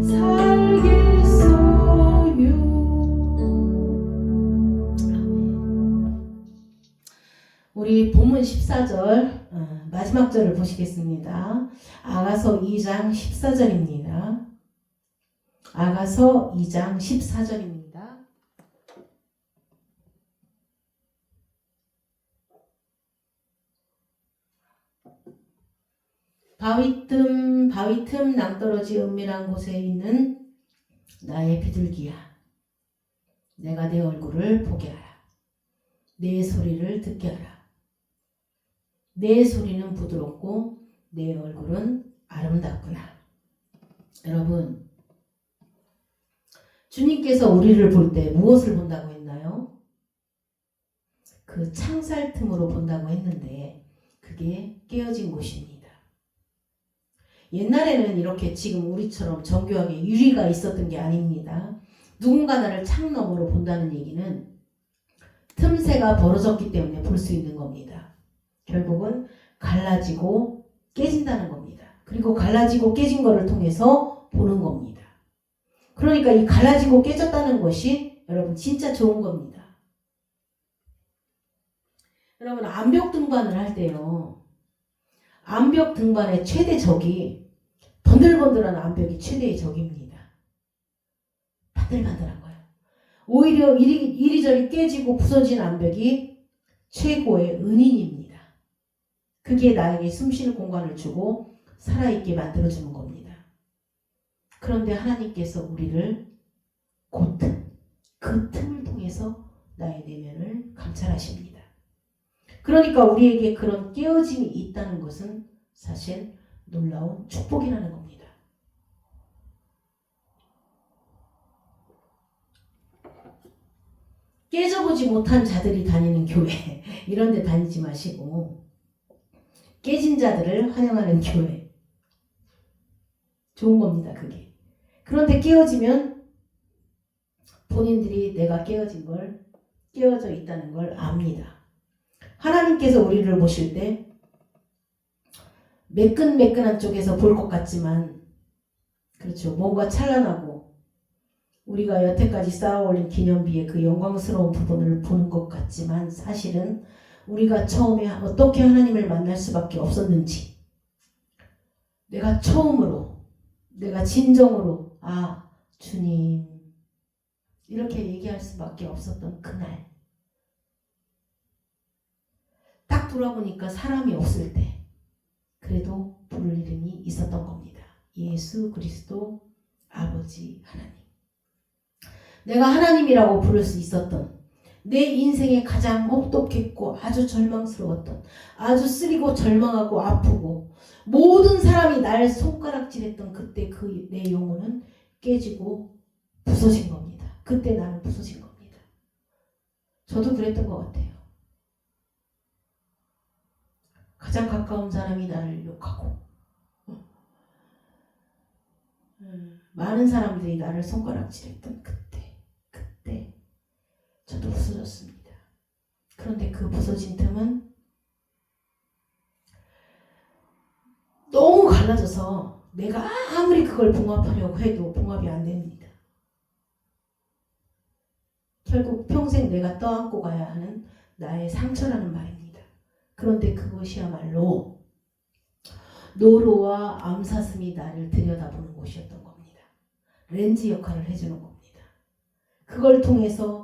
S1: 살겠어요. 우리 본문 14절 마지막 절을 보시겠습니다. 아가서 2장 14절입니다. 아가서 2장 14절입니다. 바위 틈 낭떠러지 은밀한 곳에 있는 나의 비둘기야, 내가 내 얼굴을 보게 하라. 내 소리를 듣게 하라. 내 소리는 부드럽고 내 얼굴은 아름답구나. 여러분, 주님께서 우리를 볼 때 무엇을 본다고 했나요? 그 창살 틈으로 본다고 했는데 그게 깨어진 곳입니다. 옛날에는 이렇게 지금 우리처럼 정교하게 유리가 있었던 게 아닙니다. 누군가 나를 창너머로 본다는 얘기는 틈새가 벌어졌기 때문에 볼 수 있는 겁니다. 결국은 갈라지고 깨진다는 겁니다. 그리고 갈라지고 깨진 거를 통해서 보는 겁니다. 그러니까 이 갈라지고 깨졌다는 것이 여러분 진짜 좋은 겁니다. 여러분, 암벽 등반을 할 때요, 암벽 등반의 최대 적이 번들번들한 암벽이 최대의 적입니다. 바들바들한 거예요. 오히려 이리저리 깨지고 부서진 암벽이 최고의 은인입니다. 그게 나에게 숨쉬는 공간을 주고 살아있게 만들어주는 겁니다. 그런데 하나님께서 우리를 그 틈을 통해서 나의 내면을 감찰하십니다. 그러니까 우리에게 그런 깨어짐이 있다는 것은 사실 놀라운 축복이라는 겁니다. 깨져보지 못한 자들이 다니는 교회, 이런 데 다니지 마시고 깨진 자들을 환영하는 교회, 좋은 겁니다. 그게. 그런데 깨어지면 본인들이 내가 깨어져 있다는 걸 압니다. 하나님께서 우리를 보실 때 매끈매끈한 쪽에서 볼 것 같지만, 그렇죠, 뭔가 찬란하고 우리가 여태까지 쌓아올린 기념비의 그 영광스러운 부분을 보는 것 같지만, 사실은 우리가 처음에 어떻게 하나님을 만날 수밖에 없었는지, 내가 처음으로, 내가 진정으로 주님 이렇게 얘기할 수밖에 없었던 그날, 딱 돌아보니까 사람이 없을 때 그래도 부를 이름이 있었던 겁니다. 예수 그리스도 아버지 하나님. 내가 하나님이라고 부를 수 있었던, 내 인생에 가장 혹독했고 아주 절망스러웠던, 아주 쓰리고 절망하고 아프고 모든 사람이 날 손가락질했던 그때 그 내 영혼은 깨지고 부서진 겁니다. 그때 나는 부서진 겁니다. 저도 그랬던 것 같아요. 가장 가까운 사람이 나를 욕하고 많은 사람들이 나를 손가락질했던 그때 저도 부서졌습니다. 그런데 그 부서진 틈은 너무 갈라져서 내가 아무리 그걸 봉합하려고 해도 봉합이 안 됩니다. 결국 평생 내가 떠안고 가야 하는 나의 상처라는 말입니다. 그런데 그것이야말로 노루와 암사슴이 나를 들여다보는 곳이었던 겁니다. 렌즈 역할을 해주는 겁니다. 그걸 통해서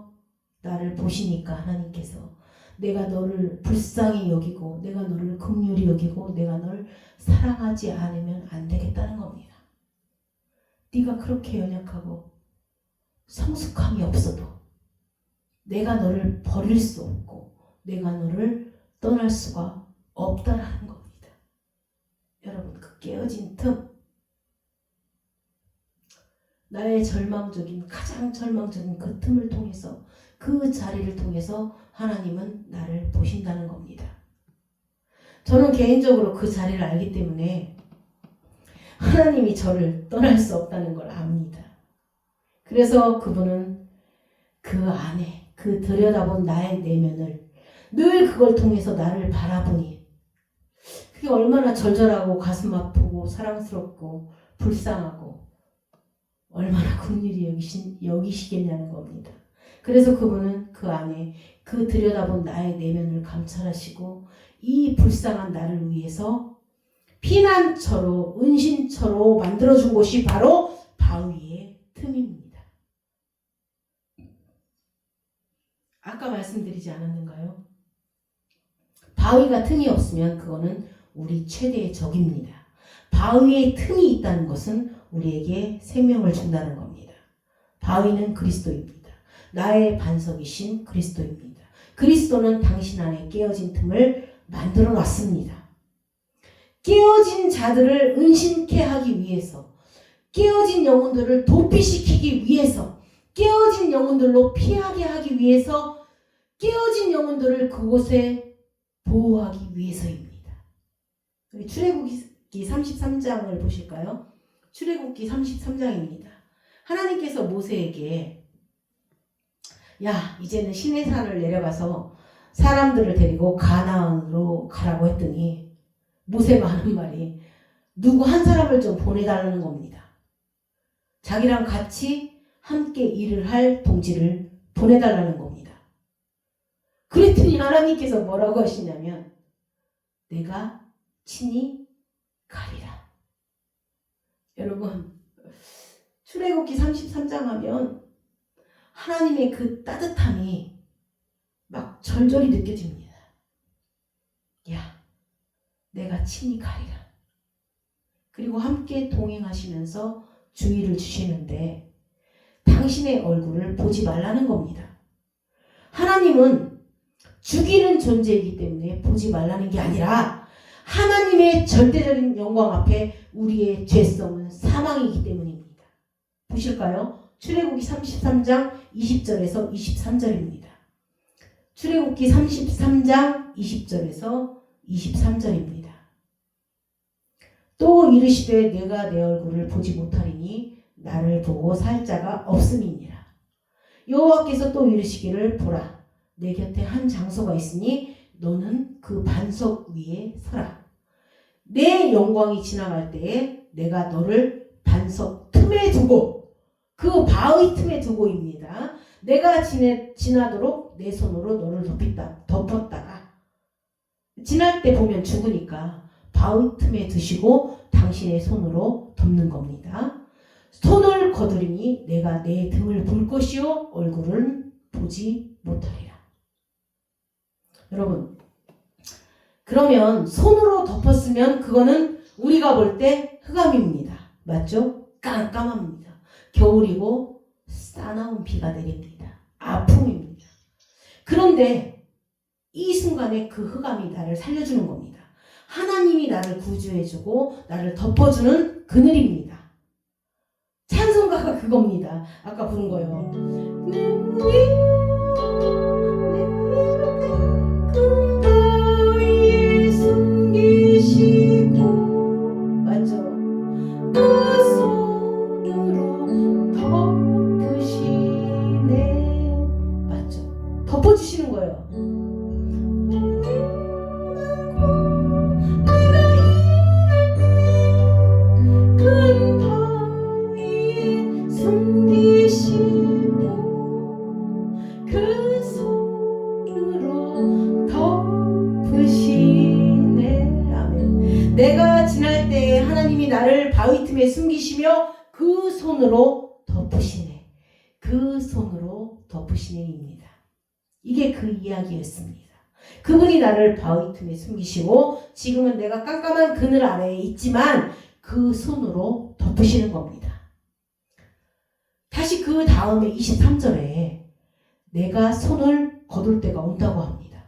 S1: 나를 보시니까 하나님께서 내가 너를 불쌍히 여기고, 내가 너를 긍휼히 여기고, 내가 널 사랑하지 않으면 안 되겠다는 겁니다. 네가 그렇게 연약하고 성숙함이 없어도 내가 너를 버릴 수 없고 내가 너를 떠날 수가 없다라는 겁니다. 여러분, 그 깨어진 틈, 나의 가장 절망적인 그 틈을 통해서, 그 자리를 통해서 하나님은 나를 보신다는 겁니다. 저는 개인적으로 그 자리를 알기 때문에 하나님이 저를 떠날 수 없다는 걸 압니다. 그래서 그분은 그 안에, 그 들여다본 나의 내면을 늘 그걸 통해서 나를 바라보니 그게 얼마나 절절하고 가슴 아프고 사랑스럽고 불쌍하고 얼마나 긍휼히 여기시겠냐는 겁니다. 그래서 그분은 그 안에 그 들여다본 나의 내면을 감찰하시고 이 불쌍한 나를 위해서 피난처로 은신처로 만들어준 곳이 바로 바위의 틈입니다. 아까 말씀드리지 않았는가요? 바위가 틈이 없으면 그거는 우리 최대의 적입니다. 바위에 틈이 있다는 것은 우리에게 생명을 준다는 겁니다. 바위는 그리스도입니다. 나의 반석이신 그리스도입니다. 그리스도는 당신 안에 깨어진 틈을 만들어 놨습니다. 깨어진 자들을 은신케 하기 위해서, 깨어진 영혼들을 도피시키기 위해서, 깨어진 영혼들로 피하게 하기 위해서, 깨어진 영혼들을 그곳에 보호하기 위해서입니다. 출애굽기 33장을 보실까요? 출애굽기 33장입니다. 하나님께서 모세에게 야, 이제는 시내산을 내려가서 사람들을 데리고 가나안으로 가라고 했더니 모세가 하는 말이 누구 한 사람을 좀 보내달라는 겁니다. 자기랑 같이 함께 일을 할 동지를 보내달라는 겁니다. 그랬더니 하나님께서 뭐라고 하시냐면 내가 친히 가리라. 여러분, 출애굽기 33장 하면 하나님의 그 따뜻함이 막 절절히 느껴집니다. 야, 내가 친히 가리라. 그리고 함께 동행하시면서 주의를 주시는데 당신의 얼굴을 보지 말라는 겁니다. 하나님은 죽이는 존재이기 때문에 보지 말라는 게 아니라 하나님의 절대적인 영광 앞에 우리의 죄성은 사망이기 때문입니다. 보실까요? 출애굽기 33장 20절에서 23절입니다. 출애굽기 33장 20절에서 23절입니다. 또 이르시되 내가 내 얼굴을 보지 못하리니 나를 보고 살 자가 없음이니라. 여호와께서 또 이르시기를 보라 내 곁에 한 장소가 있으니 너는 그 반석 위에 서라. 내 영광이 지나갈 때에 내가 너를 반석 틈에 두고 그 바위 틈에 두고입니다. 내가 지나도록 내 손으로 너를 덮었다가 지날 때 보면 죽으니까 바위 틈에 두시고 당신의 손으로 덮는 겁니다. 손을 거두리니 내가 내 등을 볼 것이요 얼굴은 보지 못하리라. 여러분, 그러면 손으로 덮었으면 그거는 우리가 볼 때 흑암입니다. 맞죠? 깜깜합니다. 겨울이고 싸나운 비가 내립니다. 아픔입니다. 그런데 이 순간에 그 흑암이 나를 살려주는 겁니다. 하나님이 나를 구주해주고 나를 덮어주는 그늘입니다. 찬송가가 그겁니다. 아까 부른 거요. 그 바위에 숨기시고 맞죠? 그 손으로 덮으시네. 맞죠? 덮어주시는 거예요. 내가 지날 때에 하나님이 나를 바위 틈에 숨기시며 그 손으로 덮으시네. 그 손으로 덮으시네입니다. 이게 그 이야기였습니다. 그분이 나를 바위 틈에 숨기시고 지금은 내가 깜깜한 그늘 아래에 있지만 그 손으로 덮으시는 겁니다. 다시 그 다음에 23절에 내가 손을 거둘 때가 온다고 합니다.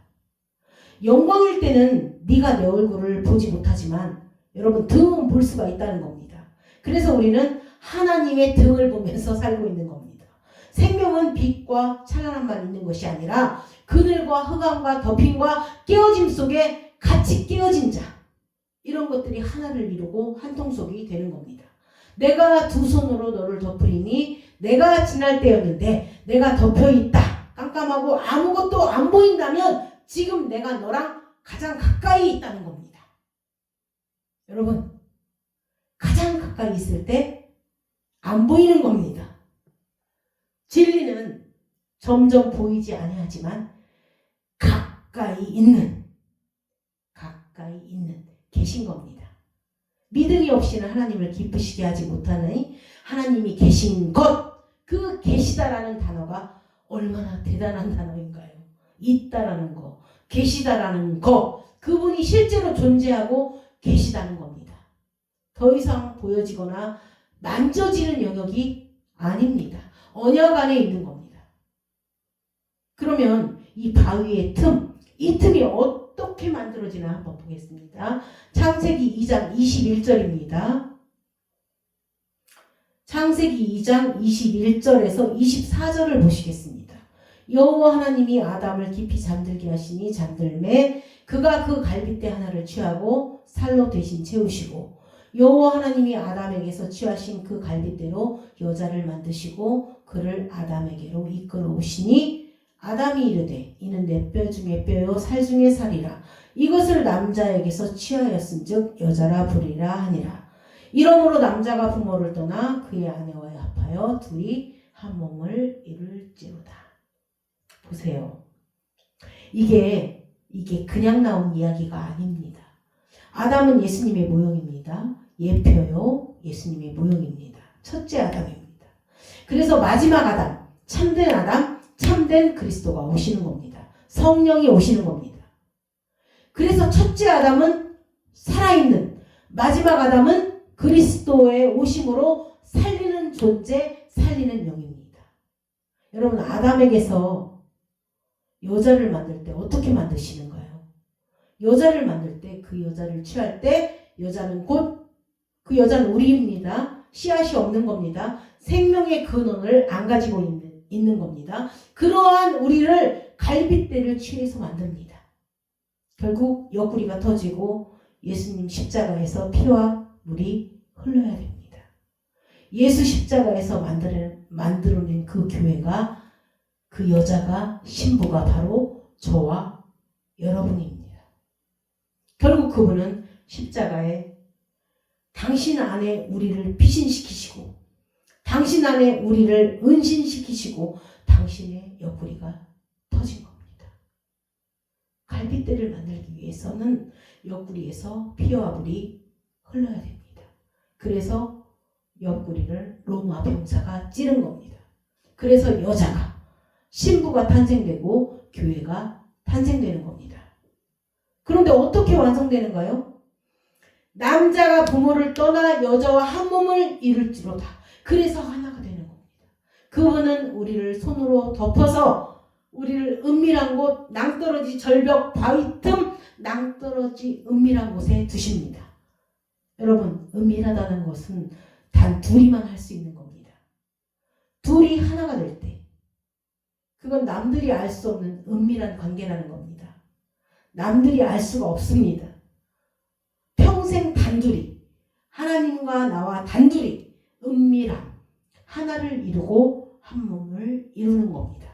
S1: 영광일 때는 네가 내 얼굴을 보지 못하지만 여러분 등은 볼 수가 있다는 겁니다. 그래서 우리는 하나님의 등을 보면서 살고 있는 겁니다. 생명은 빛과 찬란함만 있는 것이 아니라 그늘과 흑암과 덮임과 깨어짐 속에 같이 깨어진 자, 이런 것들이 하나를 이루고 한 통속이 되는 겁니다. 내가 두 손으로 너를 덮으리니 내가 지날 때였는데 내가 덮여있다. 깜깜하고 아무것도 안 보인다면 지금 내가 너랑 가장 가까이 있다는 겁니다. 여러분, 가장 가까이 있을 때 안 보이는 겁니다. 진리는 점점 보이지 아니하지만 가까이 있는 계신 겁니다. 믿음이 없이는 하나님을 기쁘시게 하지 못하니 하나님이 계신 것, 그 계시다라는 단어가 얼마나 대단한 단어인가요? 있다라는 거, 계시다라는 거, 그분이 실제로 존재하고 계시다는 겁니다. 더 이상 보여지거나 만져지는 영역이 아닙니다. 언약 안에 있는 겁니다. 그러면 이 바위의 이 틈이 어떻게 만들어지나 한번 보겠습니다. 창세기 2장 21절입니다. 창세기 2장 21절에서 24절을 보시겠습니다. 여호와 하나님이 아담을 깊이 잠들게 하시니 잠들매 그가 그 갈빗대 하나를 취하고 살로 대신 채우시고 여호와 하나님이 아담에게서 취하신 그 갈빗대로 여자를 만드시고 그를 아담에게로 이끌어 오시니 아담이 이르되 이는 내 뼈 중에 뼈요 살 중에 살이라 이것을 남자에게서 취하였은즉 여자라 부리라 하니라. 이러므로 남자가 부모를 떠나 그의 아내와 합하여 둘이 한 몸을 이룰지로다. 보세요. 이게 그냥 나온 이야기가 아닙니다. 아담은 예수님의 모형입니다. 예표요 예수님의 모형입니다. 첫째 아담입니다. 그래서 마지막 아담, 참된 그리스도가 오시는 겁니다. 성령이 오시는 겁니다. 그래서 첫째 아담은 살아있는, 마지막 아담은 그리스도의 오심으로 살리는 존재, 살리는 영입니다. 여러분, 아담에게서 여자를 만들 때 어떻게 만드시는가요? 여자를 만들 때 그 여자를 취할 때 여자는 그 여자는 우리입니다. 씨앗이 없는 겁니다. 생명의 근원을 안 가지고 있는 겁니다. 그러한 우리를 갈빗대를 취해서 만듭니다. 결국 옆구리가 터지고 예수님 십자가에서 피와 물이 흘러야 됩니다. 예수 십자가에서 만들어낸 그 교회가, 그 여자가, 신부가 바로 저와 여러분입니다. 결국 그분은 십자가에 당신 안에 우리를 피신시키시고 당신 안에 우리를 은신시키시고 당신의 옆구리가 터진 겁니다. 갈빗대를 만들기 위해서는 옆구리에서 피와 물이 흘러야 됩니다. 그래서 옆구리를 로마 병사가 찌른 겁니다. 그래서 여자가, 신부가 탄생되고 교회가 탄생되는 겁니다. 그런데 어떻게 완성되는가요? 남자가 부모를 떠나 여자와 한 몸을 이룰지로다. 그래서 하나가 되는 겁니다. 그분은 우리를 손으로 덮어서 우리를 은밀한 곳, 낭떠러지 절벽, 바위 틈, 낭떠러지 은밀한 곳에 두십니다. 여러분, 은밀하다는 것은 단 둘이만 할 수 있는 겁니다. 둘이 하나가 될 때, 그건 남들이 알 수 없는 은밀한 관계라는 겁니다. 남들이 알 수가 없습니다. 평생 단둘이, 하나님과 나와 단둘이 은밀함, 하나를 이루고 한 몸을 이루는 겁니다.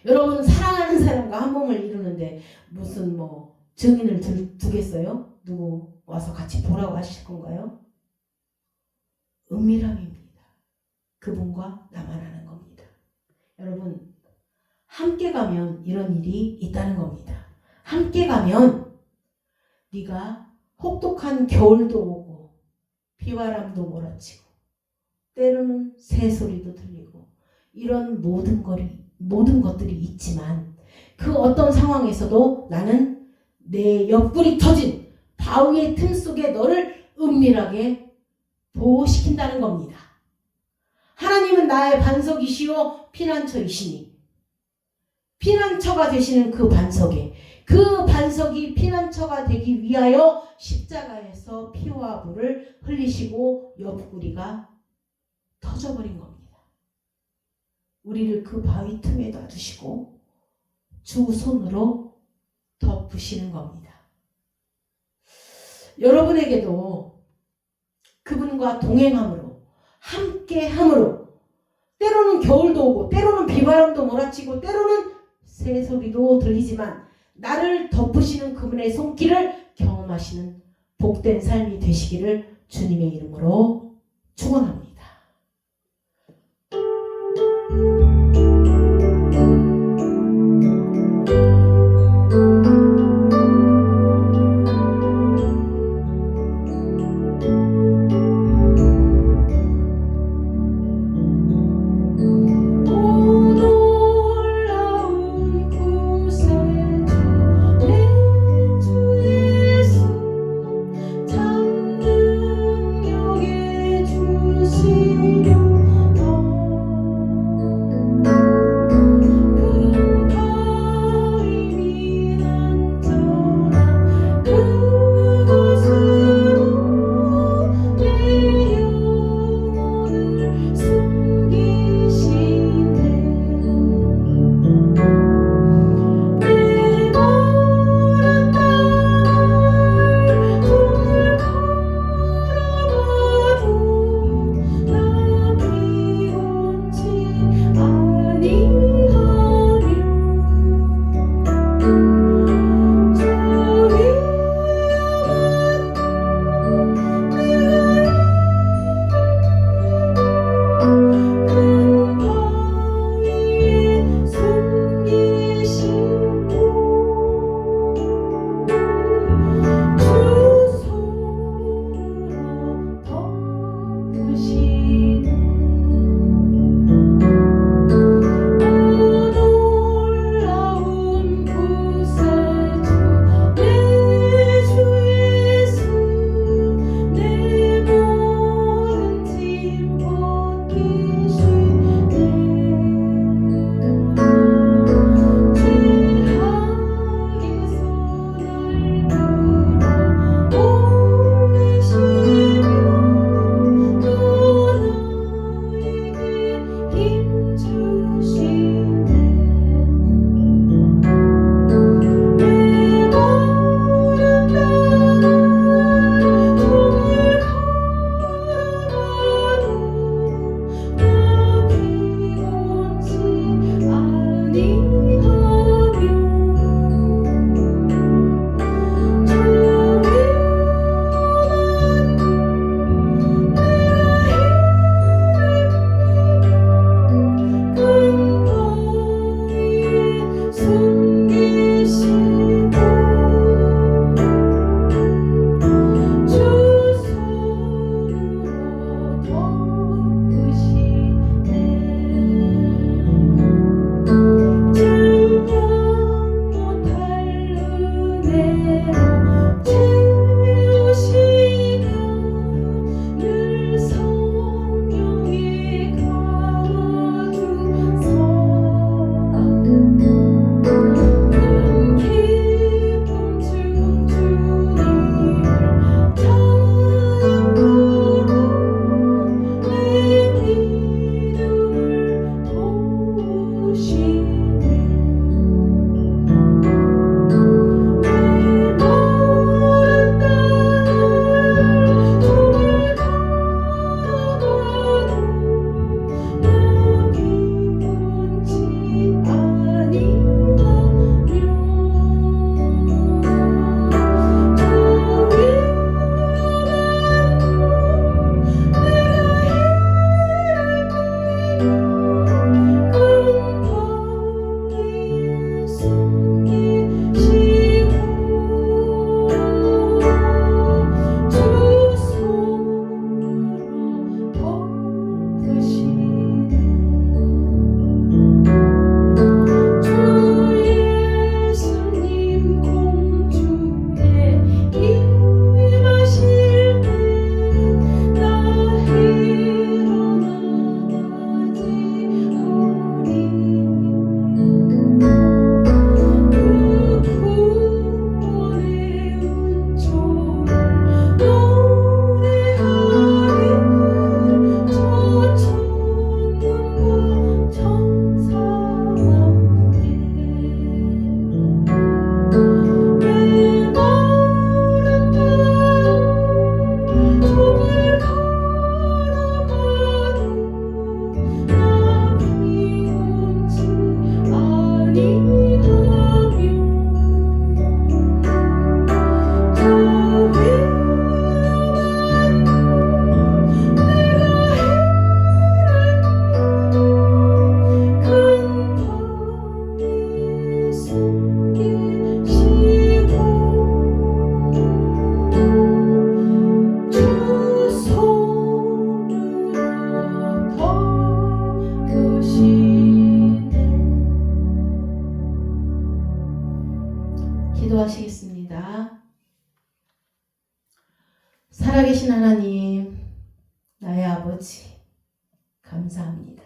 S1: 여러분, 사랑하는 사람과 한 몸을 이루는데 무슨 증인을 두겠어요? 누구 와서 같이 보라고 하실 건가요? 은밀함입니다. 그분과 나만 아는 겁니다. 여러분, 함께 가면 이런 일이 있다는 겁니다. 함께 가면 네가 혹독한 겨울도 오고 비바람도 몰아치고 때로는 새소리도 들리고 이런 모든 것들이 있지만 그 어떤 상황에서도 나는 내 옆구리 터진 바위의 틈 속에 너를 은밀하게 보호시킨다는 겁니다. 하나님은 나의 반석이시오 피난처이시니 피난처가 되시는 그 반석이 피난처가 되기 위하여 십자가에서 피와 물을 흘리시고 옆구리가 터져버린 겁니다. 우리를 그 바위 틈에 놔두시고 주 손으로 덮으시는 겁니다. 여러분에게도 그분과 동행함으로, 함께함으로, 때로는 겨울도 오고 때로는 비바람도 몰아치고 때로는 새소리도 들리지만 나를 덮으시는 그분의 손길을 경험하시는 복된 삶이 되시기를 주님의 이름으로 축원합니다. 주 살아계신 하나님, 나의 아버지, 감사합니다.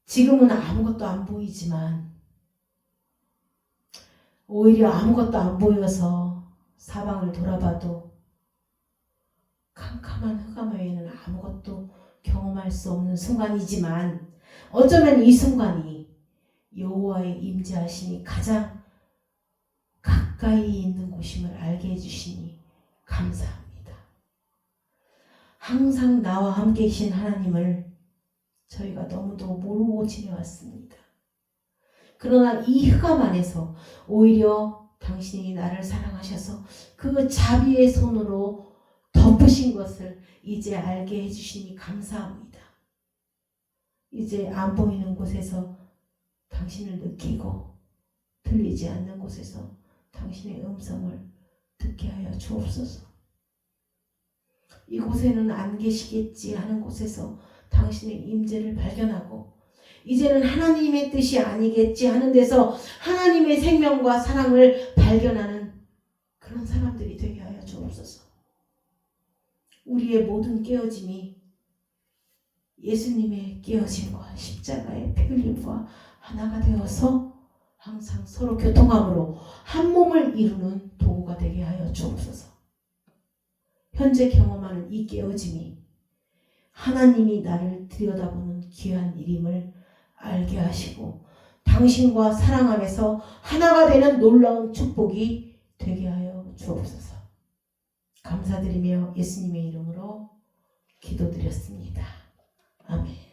S1: 지금은 아무것도 안 보이지만 오히려 아무것도 안 보여서 사방을 돌아봐도 캄캄한 흑암 외에는 아무것도 경험할 수 없는 순간이지만 어쩌면 이 순간이 여호와의 임재하심이 가장 가까이 있는 곳임을 알게 해주시니 감사합니다. 항상 나와 함께 계신 하나님을 저희가 너무도 모르고 지내왔습니다. 그러나 이 흑암 안에서 오히려 당신이 나를 사랑하셔서 그 자비의 손으로 덮으신 것을 이제 알게 해주시니 감사합니다. 이제 안 보이는 곳에서 당신을 느끼고 들리지 않는 곳에서 당신의 음성을 듣게 하여 주옵소서. 이곳에는 안 계시겠지 하는 곳에서 당신의 임재를 발견하고 이제는 하나님의 뜻이 아니겠지 하는 데서 하나님의 생명과 사랑을 발견하는 그런 사람들이 되게 하여 주옵소서. 우리의 모든 깨어짐이 예수님의 깨어짐과 십자가의 피 흘림과 하나가 되어서 항상 서로 교통함으로 한 몸을 이루는 도구가 되게 하여 주옵소서. 현재 경험하는 이 깨어짐이 하나님이 나를 들여다보는 귀한 일임을 알게 하시고 당신과 사랑 안에서 하나가 되는 놀라운 축복이 되게 하여 주옵소서. 감사드리며 예수님의 이름으로 기도드렸습니다. 아멘.